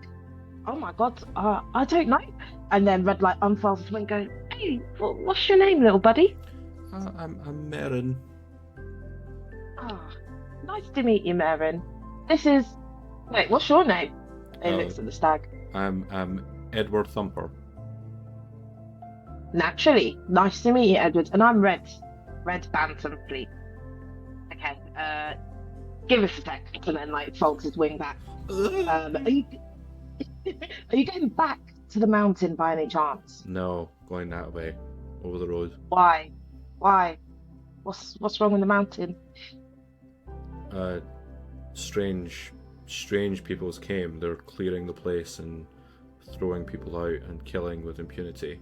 Oh my god, I don't know. And then Red like unfurls his wing going, hey, what's your name, little buddy? I'm Merrin. Ah, nice to meet you, Merrin. Wait, what's your name? He looks at the stag. I'm Edward Thumper. Naturally. Nice to meet you, Edward. And I'm Red Bantam Fleet. Okay, give us a sec. And then like folds his wing back. Are you going back to the mountain by any chance? No, going that way, over the road. Why? What's wrong with the mountain? Strange peoples came. They're clearing the place and throwing people out and killing with impunity.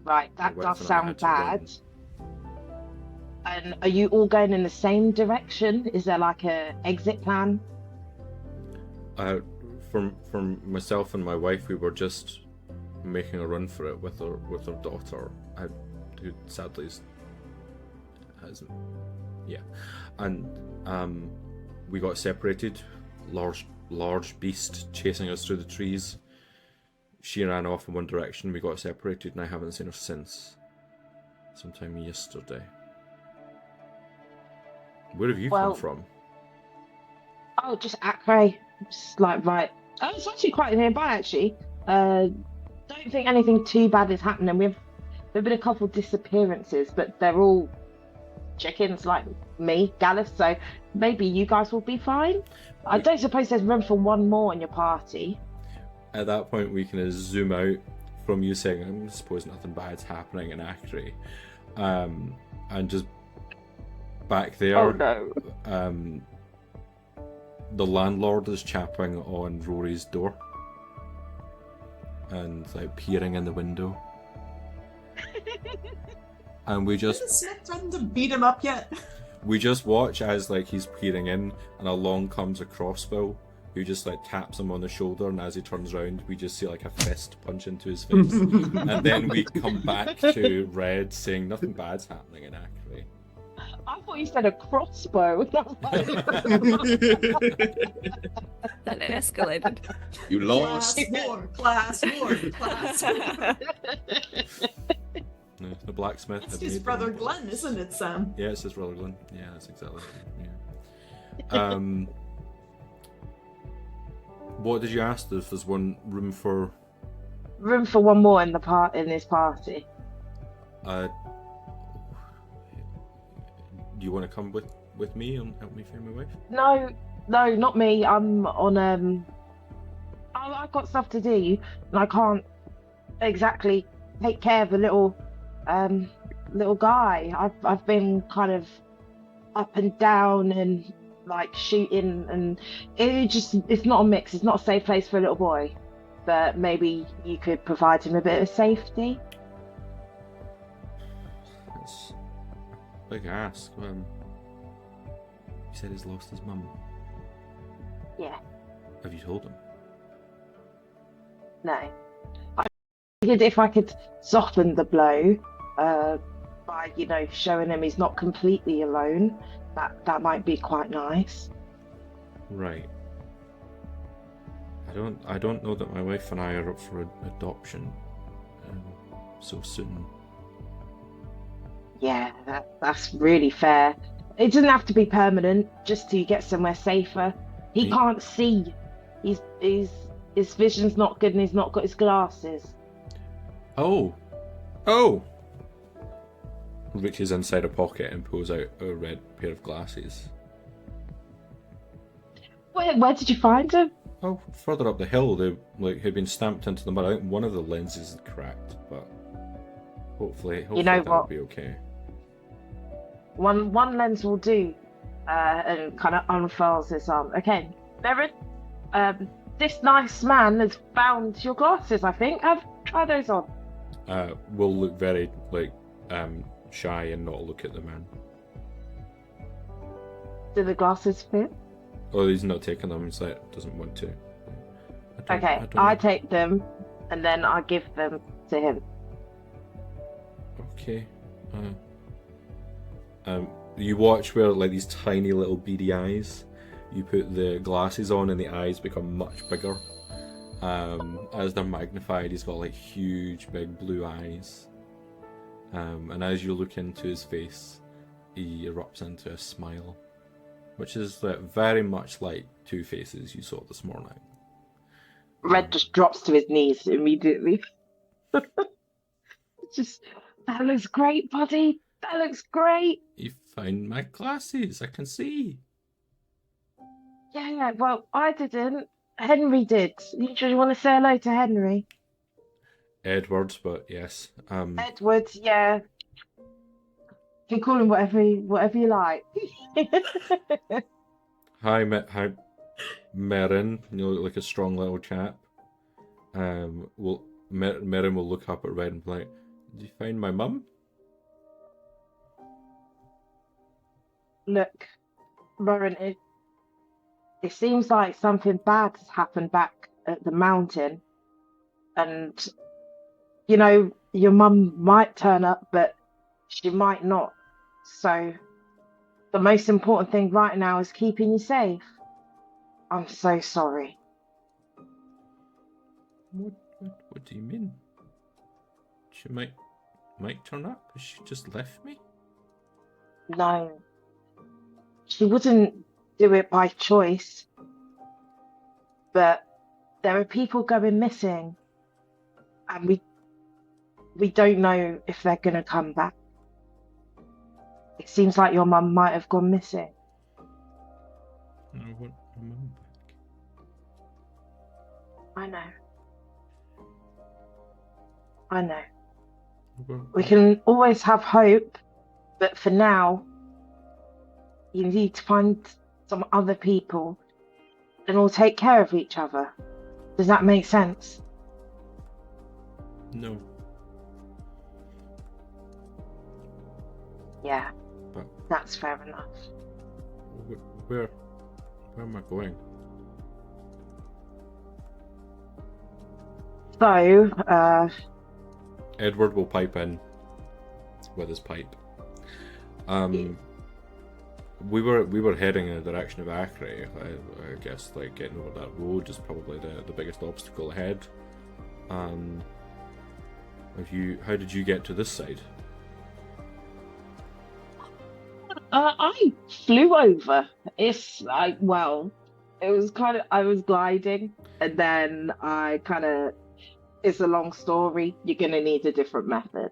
Right, that My does wife and I sound had to bad. And are you all going in the same direction? Is there like a exit plan? From myself and my wife, we were just making a run for it with our daughter, who sadly hasn't. Yeah, and we got separated. Large beast chasing us through the trees. she ran off in one direction, we got separated, and I haven't seen her since. Sometime yesterday. Where have you come from? Oh, just Achray. Just like right. Oh, it's actually quite nearby, actually. Don't think anything too bad is happening. There've been a couple disappearances, but they're all chickens like me, Gallus. So maybe you guys will be fine. I don't suppose there's room for one more in your party. At that point, we can zoom out from you saying, I suppose nothing bad's happening in Achray. And just back there, Oh no. The landlord is chapping on Rory's door and like peering in the window. And we just Hasn't Smith threatened to beat him up yet? we just watch as like he's peering in, and along comes a crossbow who just like taps him on the shoulder, and as he turns around we just see like a fist punch into his face. And then we come back to Red saying nothing bad's happening in Achray. I thought you said a crossbow. Then it escalated. You lost. Class war. No, the blacksmith. It's had his made brother them. Glenn, isn't it, Sam? Yeah, it's his brother Glenn. Yeah, that's exactly it. Yeah. What did you ask if there's one room for? Room for one more in this party. Do you want to come with me and help me find my wife? No, not me. I'm on I've got stuff to do, and I can't exactly take care of a little guy. I've been kind of up and down and like shooting, and it's not a mix. It's not a safe place for a little boy. But maybe you could provide him a bit of safety. That's a big ask. He said he's lost his mum. Yeah. Have you told him? No. I figured if I could soften the blow by, showing him he's not completely alone, that might be quite nice. Right. I don't know that my wife and I are up for adoption so soon. Yeah, that's really fair. It doesn't have to be permanent, just to get somewhere safer. He can't see. His vision's not good, and he's not got his glasses. Oh! Reaches inside a pocket and pulls out a red pair of glasses. Where did you find him? Oh, further up the hill, they had been stamped into the mud. I think one of the lenses is cracked, but hopefully that'll be okay. One lens will do, and kind of unfurls his arm. Okay, Merrin, this nice man has found your glasses. I think. Try those on. We'll look very shy and not look at the man. Do the glasses fit? Oh, he's not taking them. He's like doesn't want to. I take them, and then I give them to him. Okay. You watch where like these tiny little beady eyes. You put the glasses on, and the eyes become much bigger. As they're magnified, he's got like huge, big blue eyes. And as you look into his face, he erupts into a smile, which is very much like Two Faces you saw this morning. Red just drops to his knees immediately. That looks great, buddy. That looks great. You found my glasses. I can see. Yeah, well, I didn't. Henry did. You want to say hello to Henry? Edwards, but yes. Edwards, yeah. You can call him whatever you like. Hi, Merrin. You look like a strong little chap. Merrin will look up at Red and be like, "Did you find my mum?" Look, Rowan, it seems like something bad has happened back at the mountain, and your mum might turn up, but she might not. So the most important thing right now is keeping you safe. I'm so sorry. What What do you mean? She might turn up? Has she just left me? No. She wouldn't do it by choice. But there are people going missing. And we don't know if they're going to come back. It seems like your mum might have gone missing. I want my mum back. I know. Well, We can always have hope, but for now, you need to find some other people and all take care of each other. Does that make sense? no. Yeah, But that's fair enough. where am I going? So, Edward will pipe in with his pipe. We were heading in the direction of Achray. I guess like getting over that road is probably the biggest obstacle ahead. How did you get to this side? I flew over. It's like, well, it was kind of, I was gliding, and then it's a long story. You're gonna need a different method.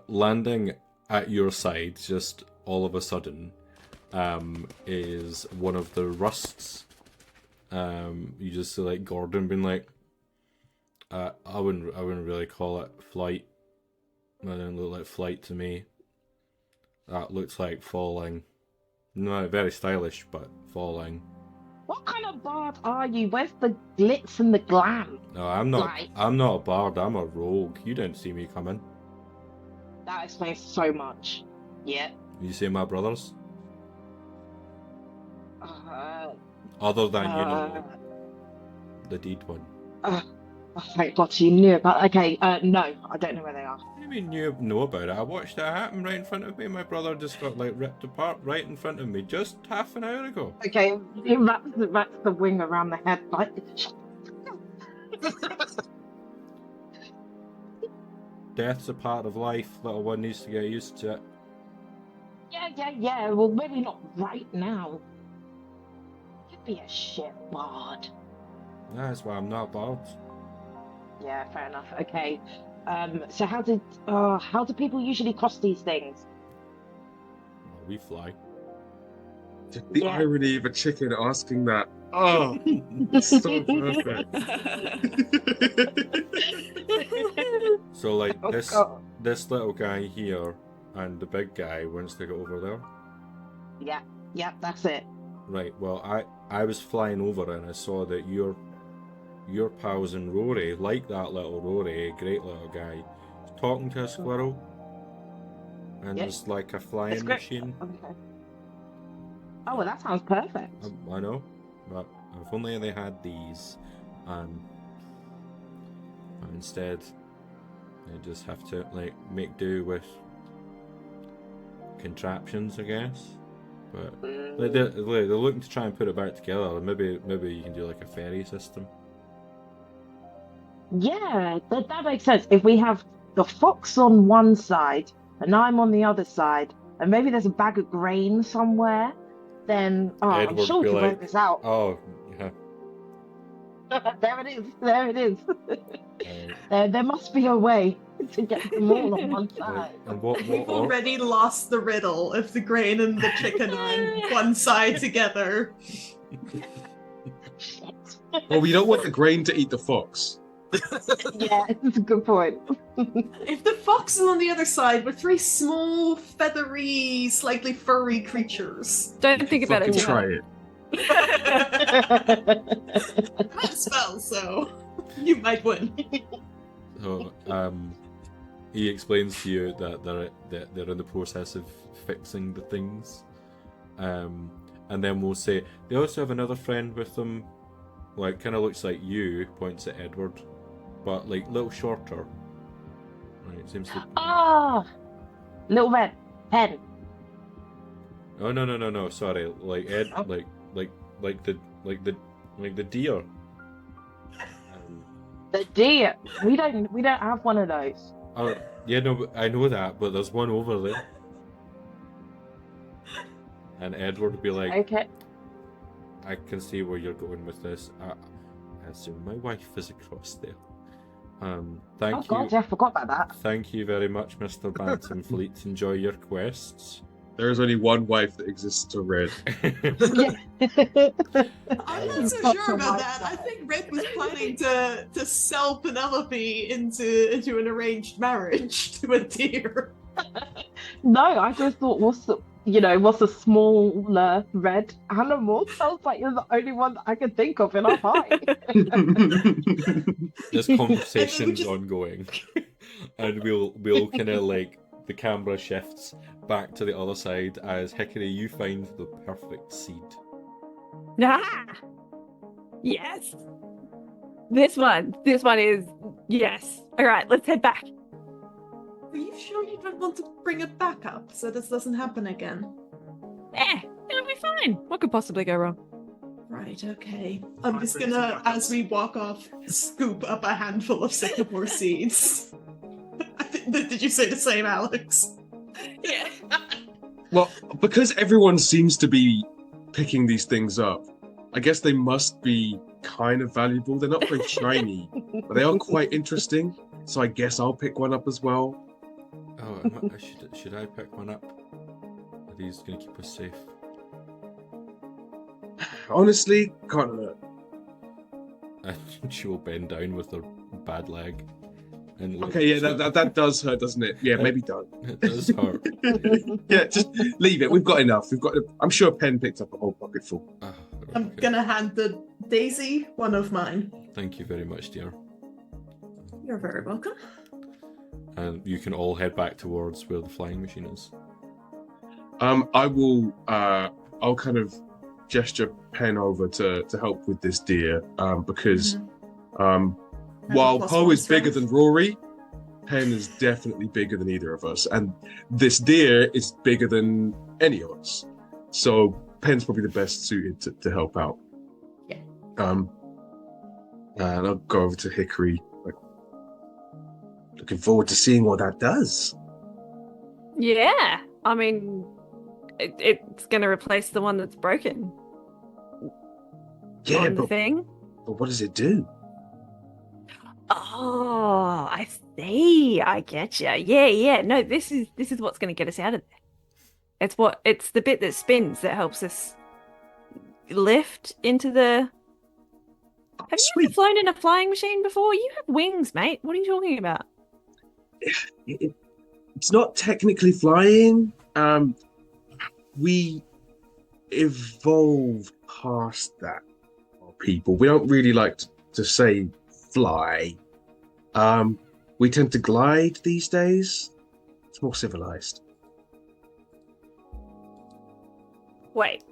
Landing at your side, just all of a sudden, is one of the rusts. You just see like Gordon being like, I wouldn't really call it flight. That didn't look like flight to me. That looks like falling. No, very stylish, but falling. What kind of bard are you? Where's the glitz and the glam? No, I'm not. Right. I'm not a bard. I'm a rogue. You didn't see me coming. That explains so much. Yeah. You see my brothers? Uh, Other than the deed one. oh, thank God you knew about. Okay. No, I don't know where they are. What do you mean you know about it? I watched it happen right in front of me. My brother just got like ripped apart right in front of me just half an hour ago. Okay, that's the wing around the head. Like, Death's a part of life. Little one needs to get used to it. yeah. Well, maybe not right now. You'd be a shit bard. That's why I'm not a bard. Yeah, fair enough. Okay. So how do people usually cross these things? Well, we fly. The Yeah. irony of a chicken asking that. Oh, so perfect. So like Oh, this God. this little guy here and the big guy wants to go over there. Yeah, that's it. Right. Well, I was flying over and I saw that your pals and Rory, like that little Rory, a great little guy, was talking to a squirrel, and Yeah. there's like a flying It's great. machine. Okay. Oh, well, that sounds perfect. I know, but if only they had these, but instead they just have to like make do with contraptions, I guess. But they're looking to try and put it back together. Maybe you can do like a ferry system. Yeah, that makes sense. If we have the fox on one side and I'm on the other side, and maybe there's a bag of grain somewhere, then I'm Edward sure we be can like, work this out. Oh, yeah. There it is. There must be a way to get them all on one side. And what We've or- already lost the riddle if the grain and the chicken are on one side together. Shit. Well, we don't want the grain to eat the fox. Yeah, that's a good point. If the fox is on the other side, we're three small, feathery, slightly furry creatures. Don't think about it Fucking too try hard. it. That spell, so you might win. So, he explains to you that they're in the process of fixing the things, and then we'll say they also have another friend with them, like kind of looks like you, points at Edward, but like a little shorter. Right, seems to. Little red pen. Oh no! Sorry, like Ed, Oh. like the deer. The deer. We don't have one of those. Oh, yeah, no, but I know that, but there's one over there. And Edward would be like, Okay. I can see where you're going with this. I assume my wife is across there. Thank you. God, yeah, I forgot about that. Thank you very much, Mr. Bantamfleet. Enjoy your quests. There is only one wife that exists to Red. I'm not so sure about that. I think Red was planning to sell Penelope into an arranged marriage to a deer. No, I just thought, what's a smaller red animal? Sounds like you're the only one that I can think of in our party. This conversation's ongoing, and we'll kind of like the camera shifts back to the other side as Hickory, you find the perfect seed. Ah! Yes. This one is yes. All right, let's head back. Are you sure you don't want to bring it back up so this doesn't happen again? It'll be fine. What could possibly go wrong? Right, okay. I'm just gonna, as we walk off, scoop up a handful of sycamore seeds. Did you say the same, Alex? Yeah. Well, because everyone seems to be picking these things up, I guess they must be kind of valuable. They're not very shiny, but they are quite interesting. So I guess I'll pick one up as well. Oh, should I pick one up? Are these going to keep us safe? Honestly, can't hurt. She will bend down with her bad leg. And look. Okay, yeah, that does hurt, doesn't it? Yeah, maybe don't. It does hurt. Yeah, just leave it. We've got enough. I'm sure Penn picked up a whole pocket full. Oh, I'm okay. gonna hand the Daisy one of mine. Thank you very much, dear. You're very welcome. And you can all head back towards where the flying machine is. I will. I'll kind of gesture Penn over to help with this deer. Because while Poe is bigger than Rory, Penn is definitely bigger than either of us, and this deer is bigger than any of us. So Penn's probably the best suited to help out. Yeah. And I'll go over to Hickory. Looking forward to seeing what that does. Yeah. I mean, it's going to replace the one that's broken. Yeah, the thing. But what does it do? Oh, I see. I get you. Yeah. No, this is what's going to get us out of there. It's the bit that spins that helps us lift into the. Have you ever flown in a flying machine before? You have wings, mate. What are you talking about? It's not technically flying. We evolved past that. People, we don't really like to say fly. We tend to glide these days. It's more civilized. Wait.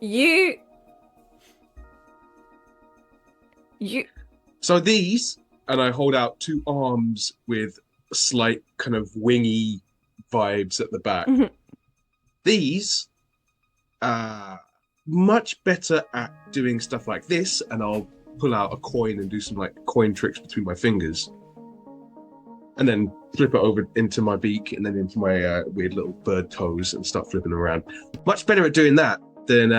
You. So these, and I hold out two arms with slight kind of wingy vibes at the back. Mm-hmm. These are much better at doing stuff like this, and I'll pull out a coin and do some like coin tricks between my fingers. And then flip it over into my beak and then into my weird little bird toes and start flipping them around. Much better at doing that than,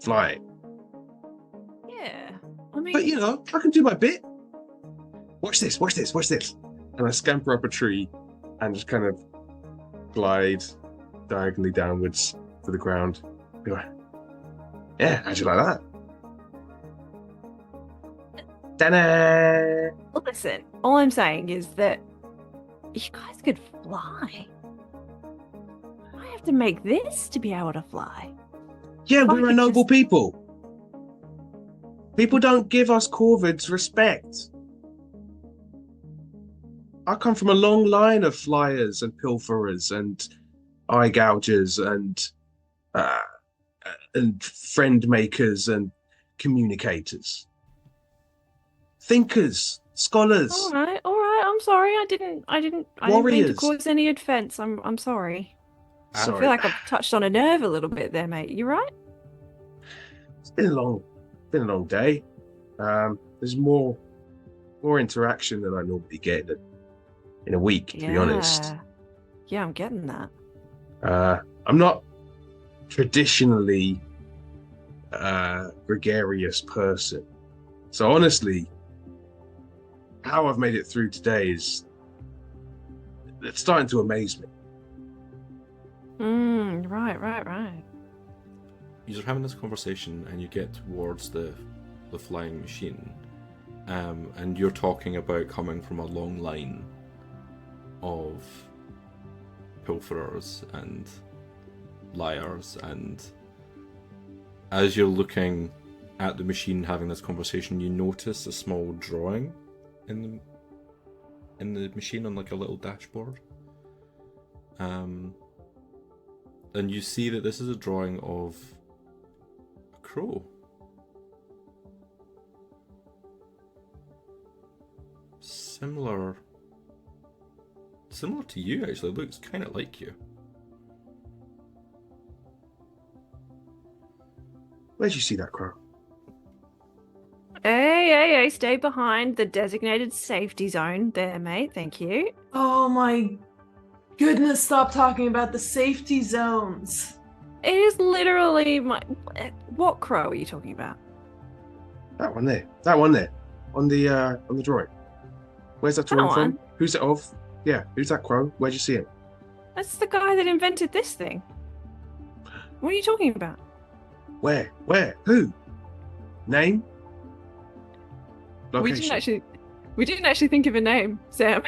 flying. Yeah. I mean. But, I can do my bit. Watch this. And I scamper up a tree and just kind of glide diagonally downwards to the ground. Yeah, how'd you like that? Ta-da! Listen, all I'm saying is that you guys could fly. I have to make this to be able to fly. Yeah, I we're a could noble just- people. People don't give us corvids respect. I come from a long line of flyers and pilferers and eye gougers and friend makers and communicators. Thinkers, scholars. All right. I'm sorry. I didn't mean to Warriors. cause any offense. I'm sorry. I Sorry. feel like I've touched on a nerve a little bit there, mate. You right? It's been a long been a long day. There's more interaction than I normally get in a week, to be honest. Yeah, I'm getting that. I'm not traditionally gregarious person. So honestly, how I've made it through today it's starting to amaze me. Right. You're having this conversation and you get towards the flying machine, and you're talking about coming from a long line of pilferers and liars, and as you're looking at the machine having this conversation, you notice a small drawing in the machine on like a little dashboard. And you see that this is a drawing of a crow. Similar to you, actually. It looks kind of like you. Where'd you see that crow? Hey, stay behind the designated safety zone there, mate. Thank you. Oh my goodness, stop talking about the safety zones. It is literally my... What crow are you talking about? That one there. On the drawing. Where's that drawing from? Who's it of? Yeah, who's that crow? Where'd you see it? That's the guy that invented this thing. What are you talking about? Where? Who? Name? Location. We didn't actually think of a name, Sam.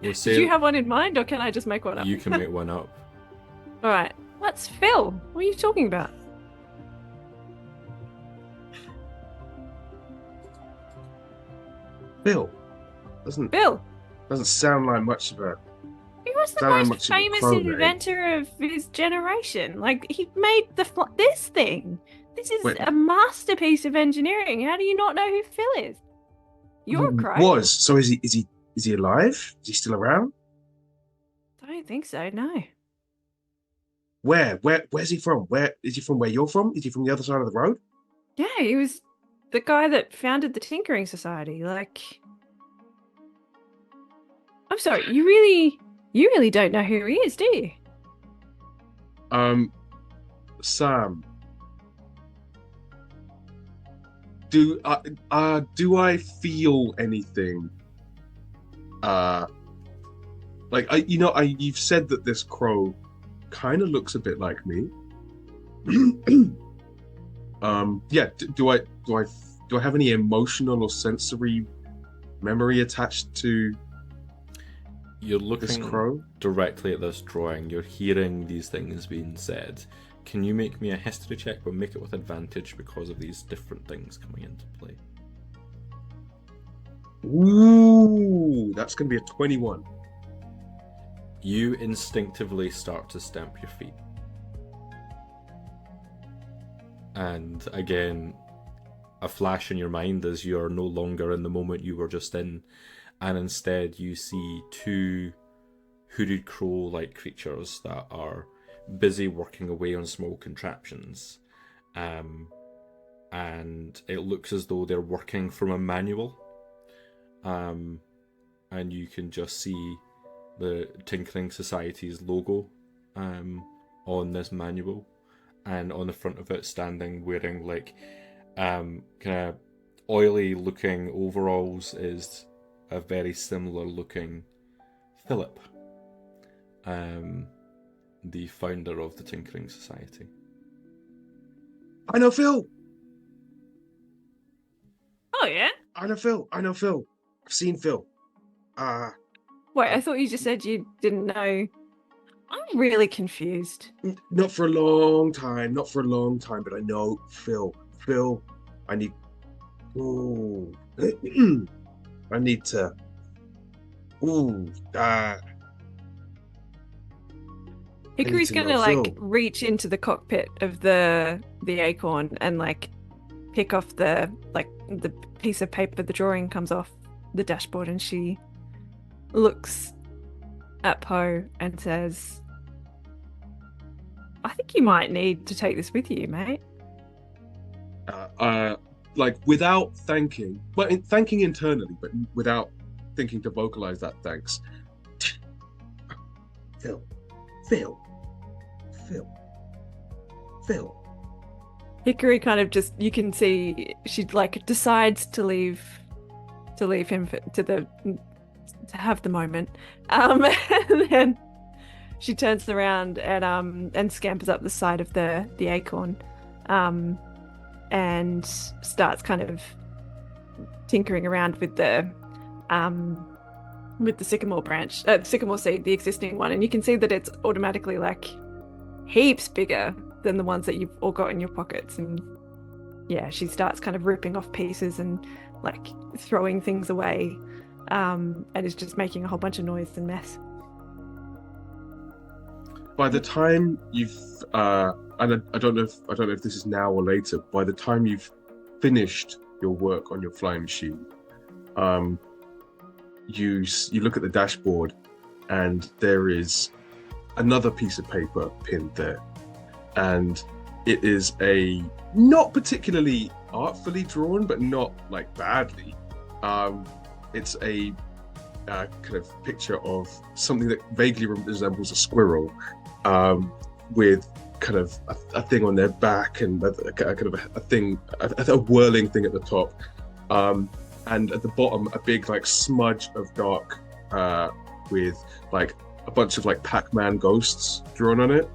Did you have one in mind, or can I just make one up? You can make one up. All right. That's Phil. What are you talking about? Phil. Bill. Doesn't sound like much of a... He was the most famous inventor of his generation. Like, he made this thing. This is a masterpiece of engineering. How do you not know who Phil is? You're crazy. So is he alive? Is he still around? I don't think so, no. Where's he from? Is he from where you're from? Is he from the other side of the road? Yeah, he was the guy that founded the Tinkering Society. Like, I'm sorry, you really don't know who he is, do you? Sam. Do I feel anything? You've said that this crow kind of looks a bit like me. Yeah. Do I have any emotional or sensory memory attached to? You're looking this crow? Directly at this drawing. You're hearing these things being said. Can you make me a history check, but make it with advantage because of these different things coming into play? Ooh, that's going to be a 21. You instinctively start to stamp your feet. And again, a flash in your mind as you're no longer in the moment you were just in, and instead you see two hooded crow-like creatures that are busy working away on small contraptions, and it looks as though they're working from a manual, and you can just see the Tinkering Society's logo on this manual, and on the front of it, standing wearing like kind of oily looking overalls, is a very similar looking Philip, the founder of the Tinkering Society. I know Phil. Oh yeah? I know Phil. I've seen Phil. Wait, I thought you just said you didn't know. I'm really confused. Not for a long time, but I know Phil. I need... Ooh. I need to... Ooh. Hickory's gonna like reach into the cockpit of the Acorn and like pick off the piece of paper the drawing comes off the dashboard, and she looks at Poe and says, I think you might need to take this with you, mate. like without thanking, thanking internally, but without thinking to vocalize that thanks. Phil. Hickory kind of just, you can see she like decides to leave him to have the moment, and then she turns around and scampers up the side of the acorn, and starts kind of tinkering around with the sycamore branch, sycamore seed, the existing one, and you can see that it's automatically like heaps bigger than the ones that you've all got in your pockets. And yeah, she starts kind of ripping off pieces and like throwing things away, and is just making a whole bunch of noise and mess. By the time you've and I don't know if this is now or later, by the time you've finished your work on your flying machine, you look at the dashboard and there is another piece of paper pinned there, and it is a not particularly artfully drawn, but not like badly. It's a kind of picture of something that vaguely resembles a squirrel, with kind of a thing on their back and a kind of a thing, a whirling thing at the top, and at the bottom a big like smudge of dark with like a bunch of like Pac-Man ghosts drawn on it,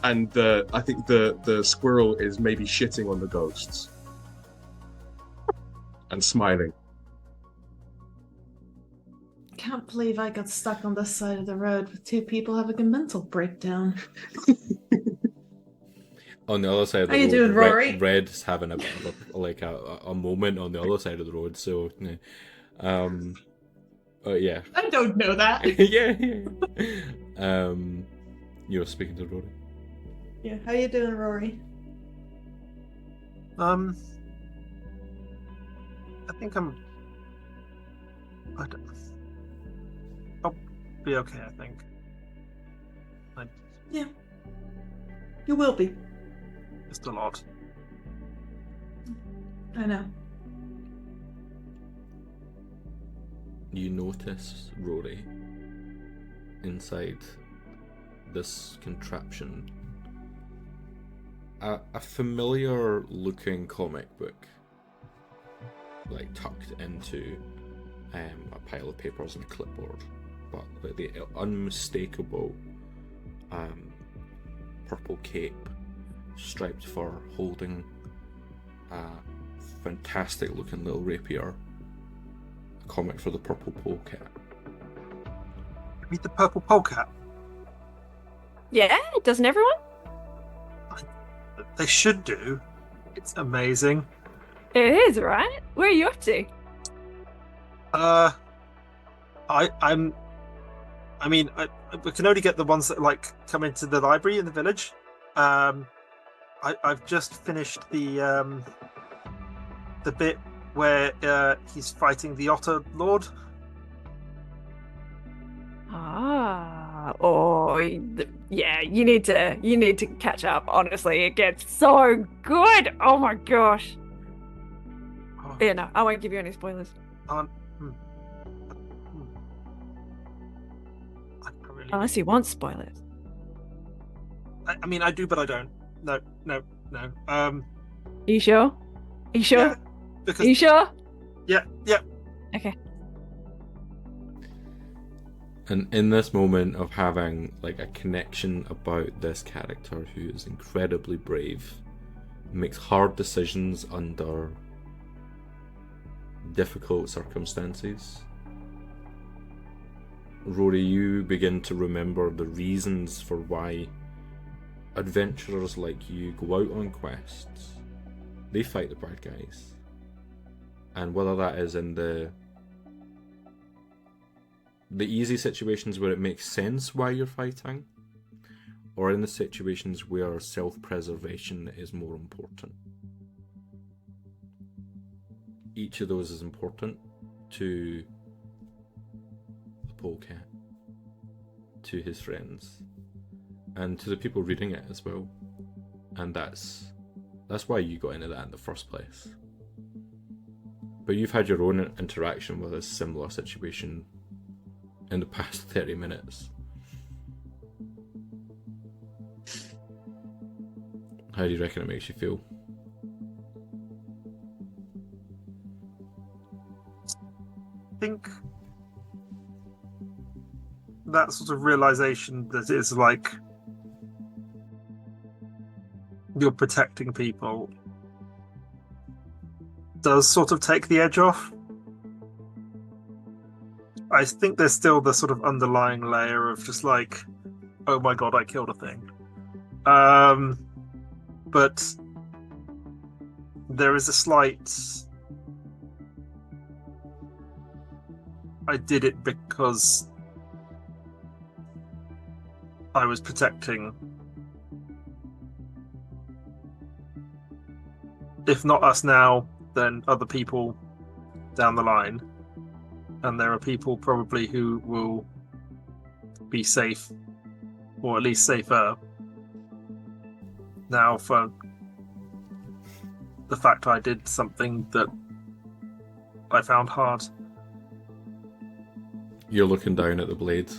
and I think the squirrel is maybe shitting on the ghosts and smiling. Can't believe I got stuck on this side of the road with two people having a mental breakdown. On the other side of the How you road, doing, Rory? Red's having a bit of a moment on the other side of the road. So, yeah. I don't know that. yeah. You're speaking to Rory. Yeah, how you doing, Rory? I think I'll be okay, I think. Yeah. You will be. Just a lot. I know. You notice, Rory, inside this contraption, a familiar looking comic book, like tucked into a pile of papers and a clipboard, but like the unmistakable purple cape, striped fur, holding a fantastic looking little rapier, a comic for the purple polecat. Read the purple polecat. Yeah, doesn't everyone? They should do. It's amazing. It is, right? Where are you up to? We can only get the ones that like come into the library in the village. I've just finished the bit where he's fighting the Otter Lord. Yeah, you need to catch up. Honestly, it gets so good. Oh my gosh. Oh. Yeah, no, I won't give you any spoilers. Unless you want spoilers. I mean, I do, but I don't. No. Are you sure? Are you sure? Yeah, because Are you sure? Yeah. Okay. And in this moment of having like a connection about this character who is incredibly brave, makes hard decisions under difficult circumstances, Rory, you begin to remember the reasons for why adventurers like you go out on quests. They fight the bad guys. And whether that is in the easy situations where it makes sense why you're fighting, or in the situations where self-preservation is more important. Each of those is important to the polecat, to his friends, and to the people reading it as well. And that's That's why you got into that in the first place. But you've had your own interaction with a similar situation in the past 30 minutes. How do you reckon it makes you feel? I think that sort of realization that it's like you're protecting people does sort of take the edge off. I think there's still the sort of underlying layer of just like, oh my god, I killed a thing. But there is a slight, I did it because I was protecting, if not us now, then other people down the line. And there are people probably who will be safe, or at least safer, now for the fact I did something that I found hard. You're looking down at the blade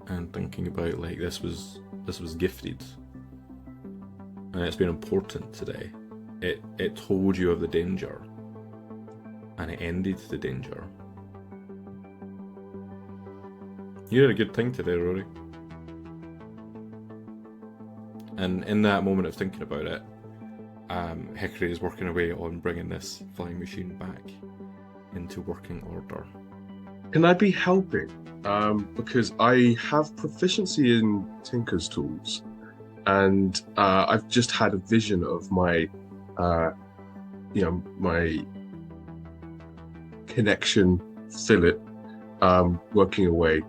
and thinking about, like, this was gifted, and it's been important today. It told you of the danger, and it ended the danger. You did a good thing today, Rory. And in that moment of thinking about it, Hickory is working away on bringing this flying machine back into working order. Can I be helping? Because I have proficiency in Tinker's tools, and I've just had a vision of my, my connection fillet working away.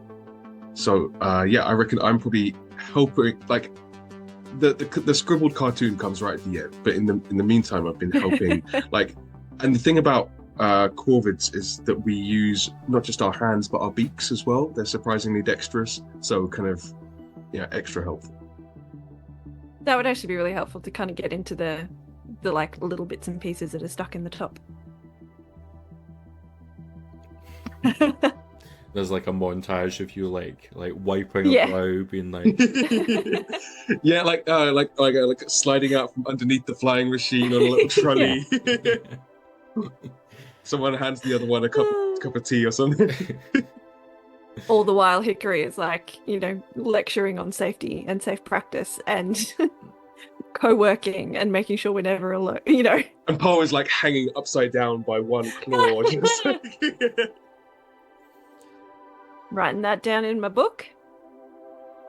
So I reckon I'm probably helping. Like the scribbled cartoon comes right at the end, but in the meantime, I've been helping. And the thing about corvids is that we use not just our hands but our beaks as well. They're surprisingly dexterous, so kind of extra helpful. That would actually be really helpful to kind of get into the like little bits and pieces that are stuck in the top. There's like a montage of you like wiping a brow, being like like sliding out from underneath the flying machine on a little trolley. Someone hands the other one a cup of tea or something. All the while Hickory is like, lecturing on safety and safe practice and co-working and making sure we're never alone, And Poe is like hanging upside down by one claw. Just writing that down in my book.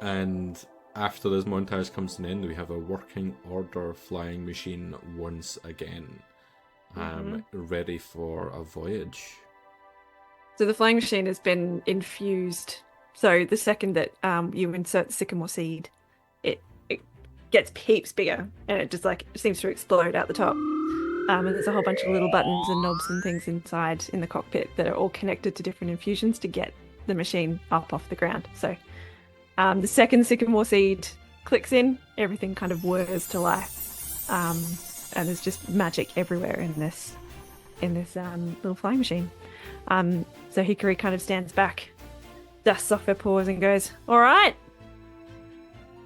And after this montage comes to an end, we have a working order flying machine once again, ready for a voyage. So the flying machine has been infused. So the second that you insert the sycamore seed, it gets heaps bigger, and it just like seems to explode out the top. And there's a whole bunch of little buttons and knobs and things inside in the cockpit that are all connected to different infusions to get the machine up off the ground. So the second sycamore seed clicks in, everything kind of whirs to life, and there's just magic everywhere in this little flying machine. So Hickory kind of stands back, dusts off her paws, and goes, "All right,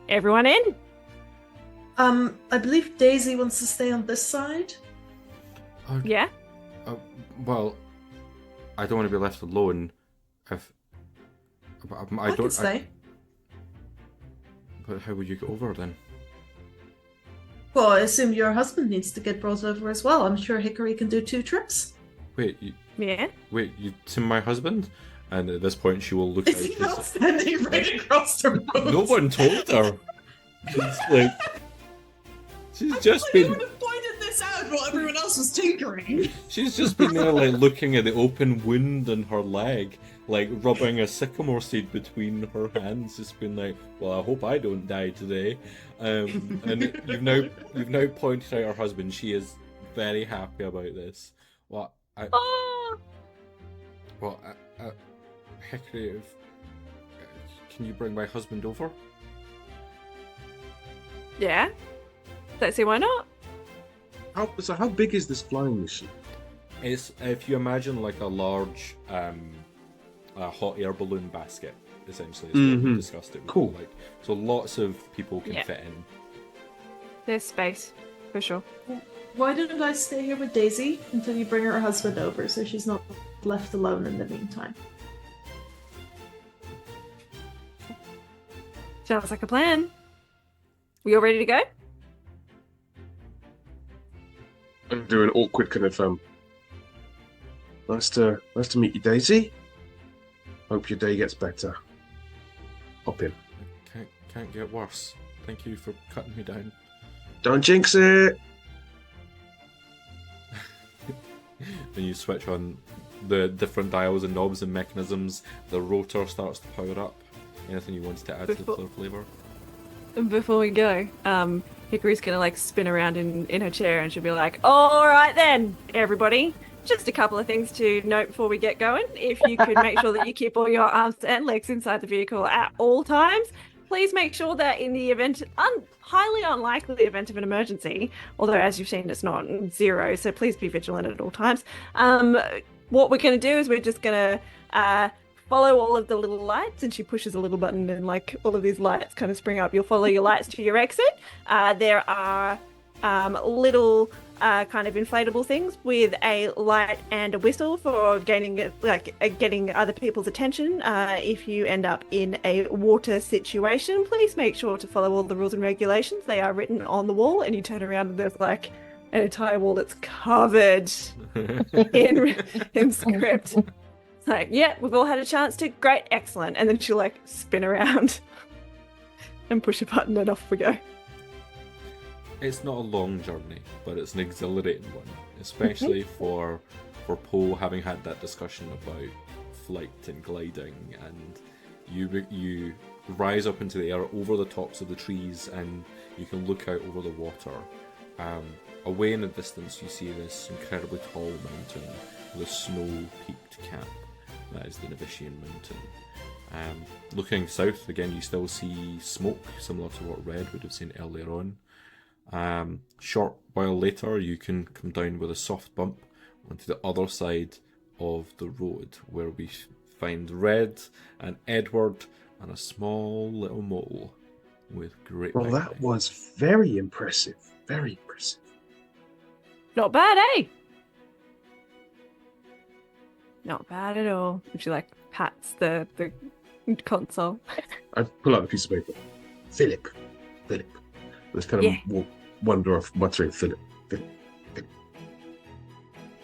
everyone in?" I believe Daisy wants to stay on this side. Yeah. Well, I don't want to be left alone. I can stay. But how would you get over then? Well, I assume your husband needs to get brought over as well. I'm sure Hickory can do 2 trips. Wait, you to my husband? And at this point, she will look. Is he not standing right across the road? No one told her. She's just been. You would have pointed this out while everyone else was tinkering. She's just been there, like looking at the open wound in her leg, like rubbing a sycamore seed between her hands. Just been like, "Well, I hope I don't die today." And you've now pointed out her husband. She is very happy about this. Hickory, can you bring my husband over? Yeah. Let's see, why not? How big is this flying machine? It's, if you imagine like a large a hot air balloon basket, essentially, is what we discussed it would Cool. be like. So lots of people can Yeah. fit in. There's space, for sure. Why didn't I stay here with Daisy until you bring her husband over so she's not left alone in the meantime? Sounds like a plan. We all ready to go? And do an awkward kind of nice to meet you, Daisy. Hope your day gets better. Hop in. Can't get worse. Thank you for cutting me down. Don't jinx it. When you switch on the different dials and knobs and mechanisms, the rotor starts to power up. Anything you wanted to add to the flavour? Before we go, Hickory's gonna like spin around in her chair and she'll be like, all right then, everybody. Just a couple of things to note before we get going. If you could make sure that you keep all your arms and legs inside the vehicle at all times. Please make sure that in the event, highly unlikely event of an emergency, although as you've seen, it's not zero, so please be vigilant at all times. What we're going to do is we're just going to follow all of the little lights, and she pushes a little button and like all of these lights kind of spring up. You'll follow your lights to your exit. There are little kind of inflatable things with a light and a whistle for getting other people's attention. If you end up in a water situation, please make sure to follow all the rules and regulations. They are written on the wall, and you turn around and there's like an entire wall that's covered in script. It's like, yeah, we've all had a chance to. Great, excellent. And then she'll like spin around and push a button and off we go. It's not a long journey, but it's an exhilarating one, especially for Poe, having had that discussion about flight and gliding, and you rise up into the air over the tops of the trees, and you can look out over the water. Away in the distance, you see this incredibly tall mountain with a snow-peaked cap. That is the Novitian Mountain. Looking south again, you still see smoke, similar to what Red would have seen earlier on. Short while later, you can come down with a soft bump onto the other side of the road, where we find Red and Edward and a small little mole with great. Well, that was very impressive. Very impressive. Not bad, eh? Not bad at all. And she like pats the console. I pull out a piece of paper. Philip. This kind of wander off muttering, Philip.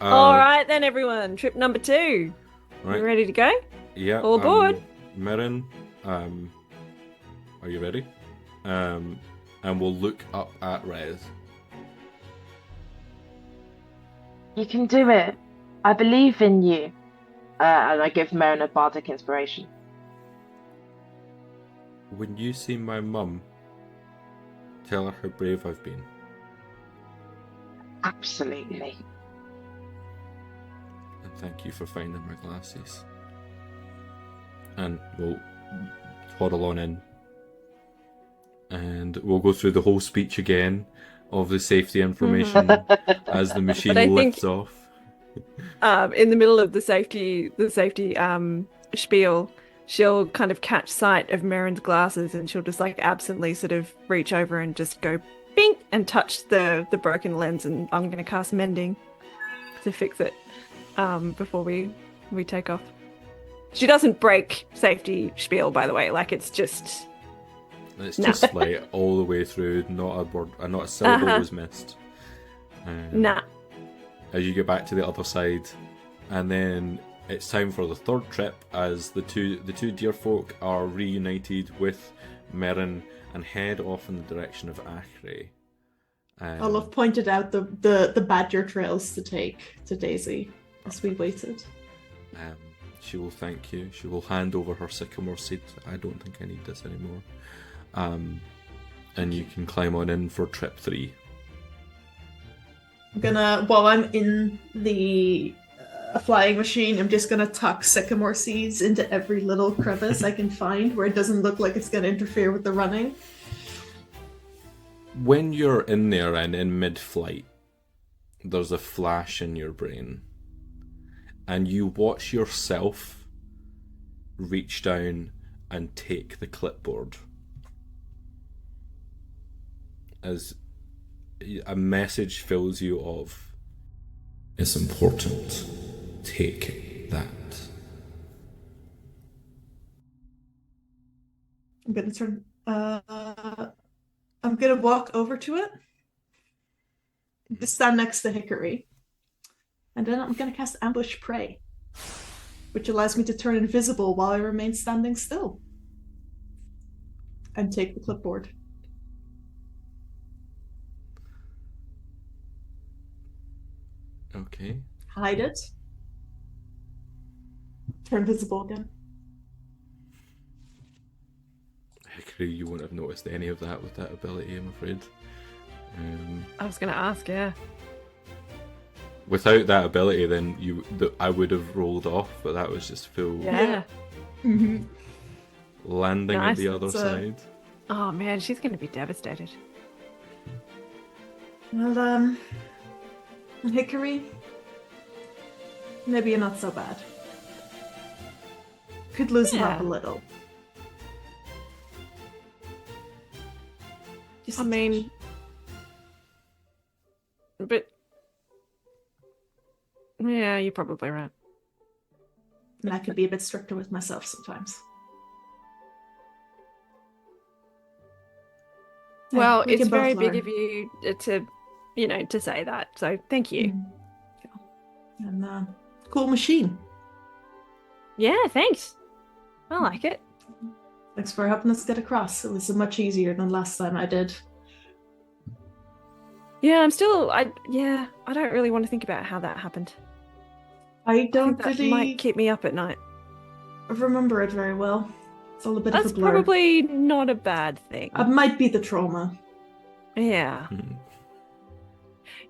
All right then, everyone. Trip number 2. Right. You ready to go? Yeah. All aboard. Mirren, are you ready? And we'll look up at Red. You can do it. I believe in you. And I give Merrin a bardic inspiration. When you see my mum, tell her how brave I've been. Absolutely. And thank you for finding my glasses. And we'll toddle on in. And we'll go through the whole speech again of the safety information as the machine lifts off. In the middle of the safety spiel, she'll kind of catch sight of Merrin's glasses, and she'll just like absently sort of reach over and just go bink and touch the broken lens, and I'm going to cast mending to fix it before we take off. She doesn't break safety spiel, by the way. Like it's just like all the way through. Not a word, not a syllable was missed. Nah. As you get back to the other side, and then it's time for the third trip as the two dear folk are reunited with Merrin and head off in the direction of Achray. Olaf pointed out the badger trails to take to Daisy as we waited. She will thank you. She will hand over her sycamore seed. I don't think I need this anymore. And you can climb on in for trip 3. While I'm in the flying machine, I'm just gonna tuck sycamore seeds into every little crevice I can find where it doesn't look like it's gonna interfere with the running. When you're in there and in mid-flight, there's a flash in your brain, and you watch yourself reach down and take the clipboard as a message fills you of, it's important, take that. I'm gonna turn. I'm gonna walk over to it. Just stand next to Hickory, and then I'm gonna cast Ambush Prey, which allows me to turn invisible while I remain standing still, and take the clipboard. Okay. Hide it. Turn visible again. Hickory, you won't have noticed any of that with that ability, I'm afraid. I was going to ask, yeah. Without that ability, then I would have rolled off, but that was just full Yeah. landing Nice. at the other side. Oh man, she's going to be devastated. Well, Hickory, maybe you're not so bad. Could loosen up a little. Just I mean, but yeah, you're probably right. and I could be a bit stricter with myself sometimes. Yeah, Well, we it's can both very big learn. of you to say that. So thank you. And cool machine. Yeah, thanks. I like it. Thanks for helping us get across. It was much easier than last time I did. Yeah, I don't really want to think about how that happened. I don't think that really might keep me up at night. remember it very well. It's all a bit That's of a blur. probably not a bad thing. It might be the trauma. Yeah. Mhm.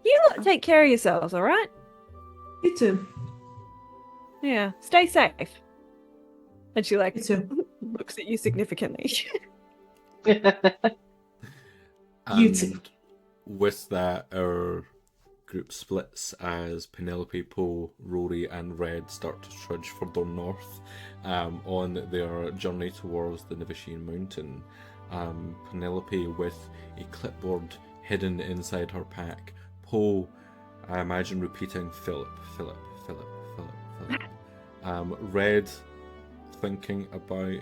You lot take care of yourselves, all right? You too. Yeah. Stay safe. And she You too. looks at you significantly. You And too. with that, our group splits as Penelope, Poe, Rory, and Red start to trudge further north on their journey towards the Nivishine Mountain. Penelope with a clipboard hidden inside her pack. Poe, I imagine, repeating Philip, Philip, Philip, Philip, Philip. Red thinking about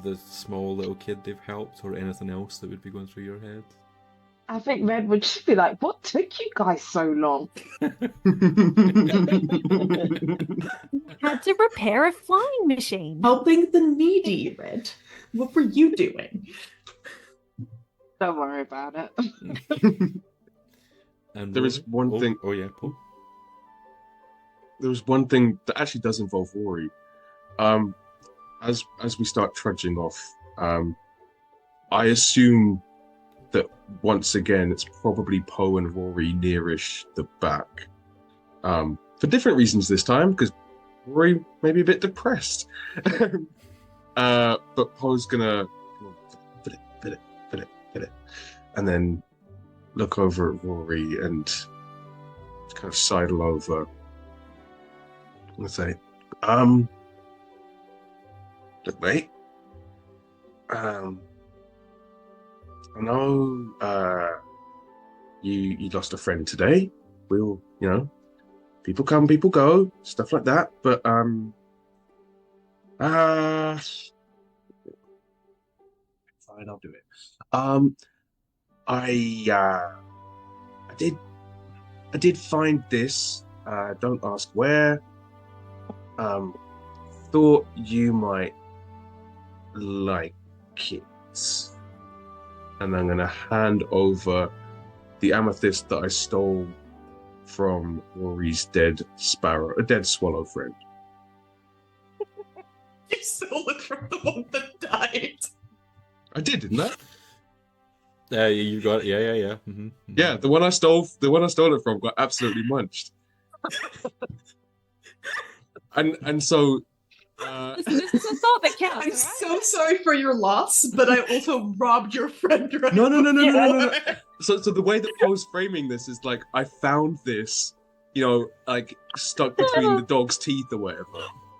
the small little kid they've helped, or anything else that would be going through your head. I think Red would just be like, what took you guys so long? Had to repair a flying machine. Helping the needy, Red. What were you doing? Don't worry about it. And There is Rory? one thing. Oh yeah, Poe. There was one thing that actually does involve Rory. As we start trudging off, I assume that once again it's probably Poe and Rory nearish the back. For different reasons this time, because Rory may be a bit depressed. But Poe's gonna fit it, and then look over at Rory and kind of sidle over and say, look, mate, I know you lost a friend today. We'll, people come, people go, stuff like that. But fine, I'll do it. I did find this. Don't ask where. Thought you might like it. And I'm gonna hand over the amethyst that I stole from Rory's dead swallow friend. You stole it from the one that died. I did, didn't I? You got it. Yeah. Mm-hmm. Yeah, the one I stole it from got absolutely munched. and so Listen, this is a thought that counts. I'm right? so sorry for your loss, but I also robbed your friend. Right No. So the way that Poe's framing this is like, I found this, like stuck between the dog's teeth or whatever.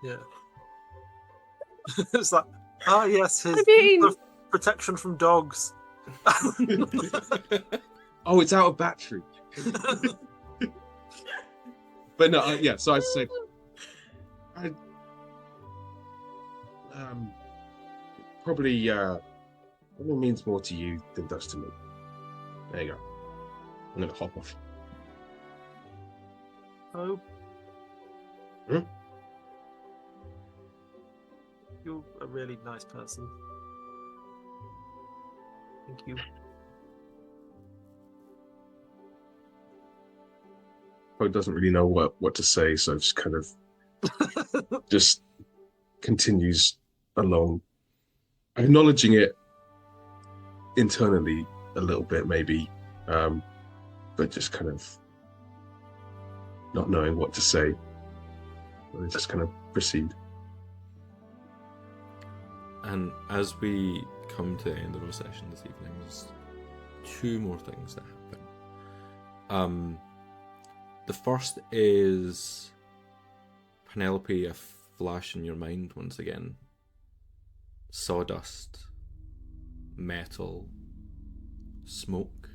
Yeah. It's like, yes, his protection from dogs. Oh, it's out of battery. But no, yeah. So I say, probably means more to you than does to me. There you go. I'm gonna hop off. Oh. Hmm? You're a really nice person. Thank you. Poe doesn't really know what to say, so just kind of just continues along, acknowledging it internally a little bit, maybe, but just kind of not knowing what to say. They just kind of proceed. And as we come to the end of our session this evening, there's two more things that happen. The first is Penelope, a flash in your mind once again. Sawdust, metal, smoke,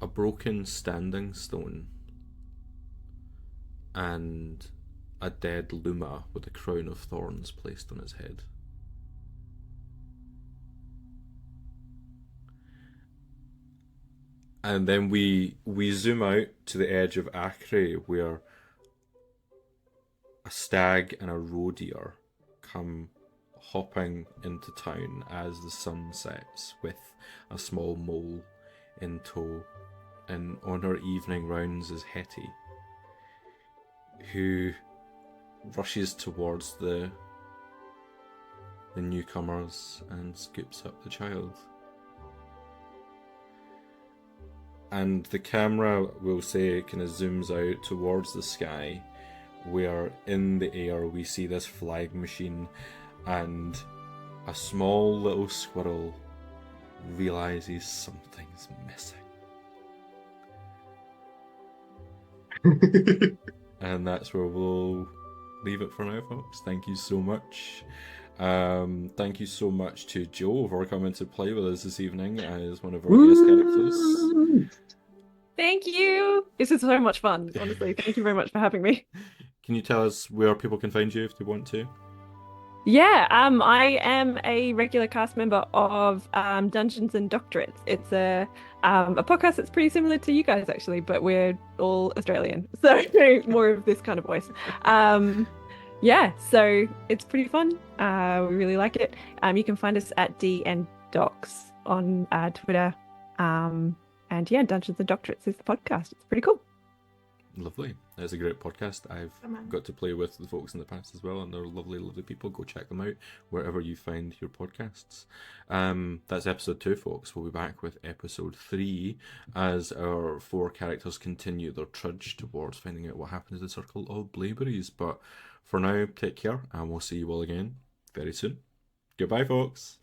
a broken standing stone, and a dead Luma with a crown of thorns placed on its head. And then we zoom out to the edge of Achray, where a stag and a roe deer come hopping into town as the sun sets, with a small mole in tow. And on her evening rounds is Hetty, who rushes towards the newcomers and scoops up the child. And the camera, we'll say, kind of zooms out towards the sky, where in the air we see this flag machine, and a small little squirrel realizes something's missing. And that's where we'll leave it for now, folks. Thank you so much. Thank you so much to Joe for coming to play with us this evening as one of our guest characters. Thank you. This is so much fun, honestly. Thank you very much for having me. Can you tell us where people can find you if they want to? Yeah, I am a regular cast member of Dungeons and Doctorates. It's a podcast that's pretty similar to you guys, actually, but we're all Australian, so more of this kind of voice. Yeah, so it's pretty fun. We really like it. You can find us at DNDocs on Twitter. And yeah, Dungeons and Doctorates is the podcast. It's pretty cool. Lovely. It's a great podcast. I've got to play with the folks in the past as well, and they're lovely, lovely people. Go check them out wherever you find your podcasts. That's episode 2, folks. We'll be back with episode 3 as our 4 characters continue their trudge towards finding out what happened to the Circle of Blaeberries. But for now, take care, and we'll see you all again very soon. Goodbye, folks.